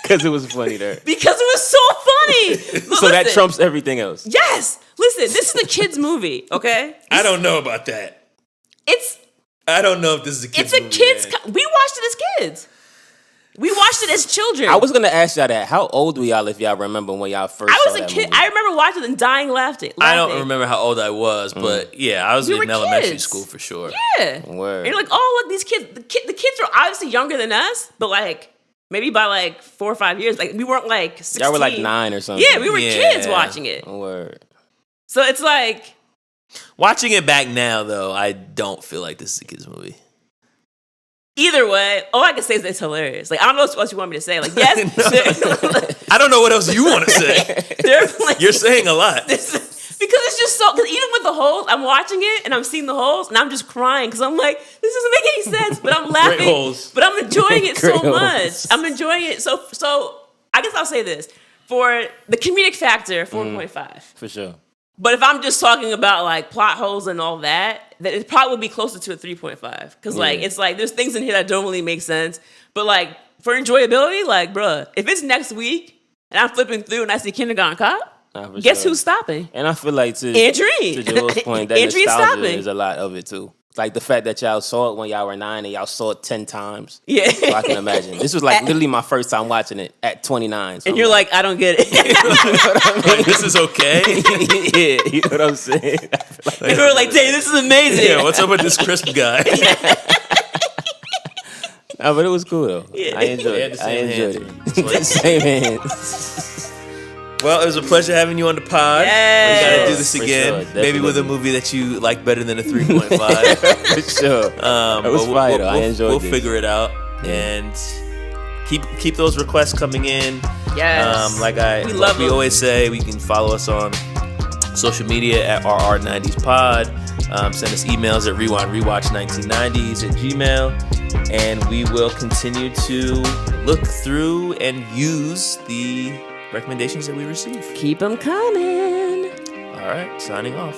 Because it was funny there. Because it was so funny. So that trumps everything else. Yes. Listen, this is a kid's movie, okay? I don't know about that. I don't know if this is a kid's movie. It's a kid's... We watched it as kids. We watched it as children. I was going to ask y'all that. How old were y'all if y'all remember when y'all first saw that kid. movie? I remember watching it and dying laughing. I don't remember how old I was, but yeah, I was in elementary school for sure. Yeah. Word. And you're like, oh, look, these kids. The kids are obviously younger than us, but like maybe by like 4 or 5 years. Like we weren't like 16. Y'all were like 9 or something. Yeah, we were kids watching it. Word. So it's like... Watching it back now, though, I don't feel like this is a kid's movie. Either way, all I can say is it's hilarious. Like, I don't know what else you want me to say. Like, yes. I don't know what else you want to say. You're saying a lot. Because it's just so... Because even with the holes, I'm watching it, and I'm seeing the holes, and I'm just crying, because I'm like, this doesn't make any sense, but I'm laughing. Great holes. But I'm enjoying it so much. I'm enjoying it. So I guess I'll say this. For the comedic factor, 4.5. For sure. But if I'm just talking about like plot holes and all that, then it probably would be closer to a 3.5. Because like it's like there's things in here that don't really make sense. But like for enjoyability, like bruh, if it's next week and I'm flipping through and I see Kindergarten Cop, guess who's stopping? And I feel like to Joel's point, that nostalgia is a lot of it too. Like the fact that y'all saw it when y'all were 9 and y'all saw it 10 times. Yeah. So I can imagine. This was like literally my first time watching it at 29. So and you're like, I don't get it. You know what I mean? Like, this is okay? Yeah, you know what I'm saying? And we were like, Dave, this is amazing. Yeah, what's up with this crisp guy? No, but it was cool though. Yeah. I enjoyed it. Same hands. Well, it was a pleasure having you on the pod. Yes. We gotta do this again. Sure, maybe with a movie that you like better than a 3.5. For sure. It was fire though. I enjoyed it. We'll figure it out. And keep those requests coming in. Yes. Like we always say, we can follow us on social media at RR90spod. Send us emails at rewatch1990s@gmail. And we will continue to look through and use the recommendations that we receive. Keep them coming. All right, signing off.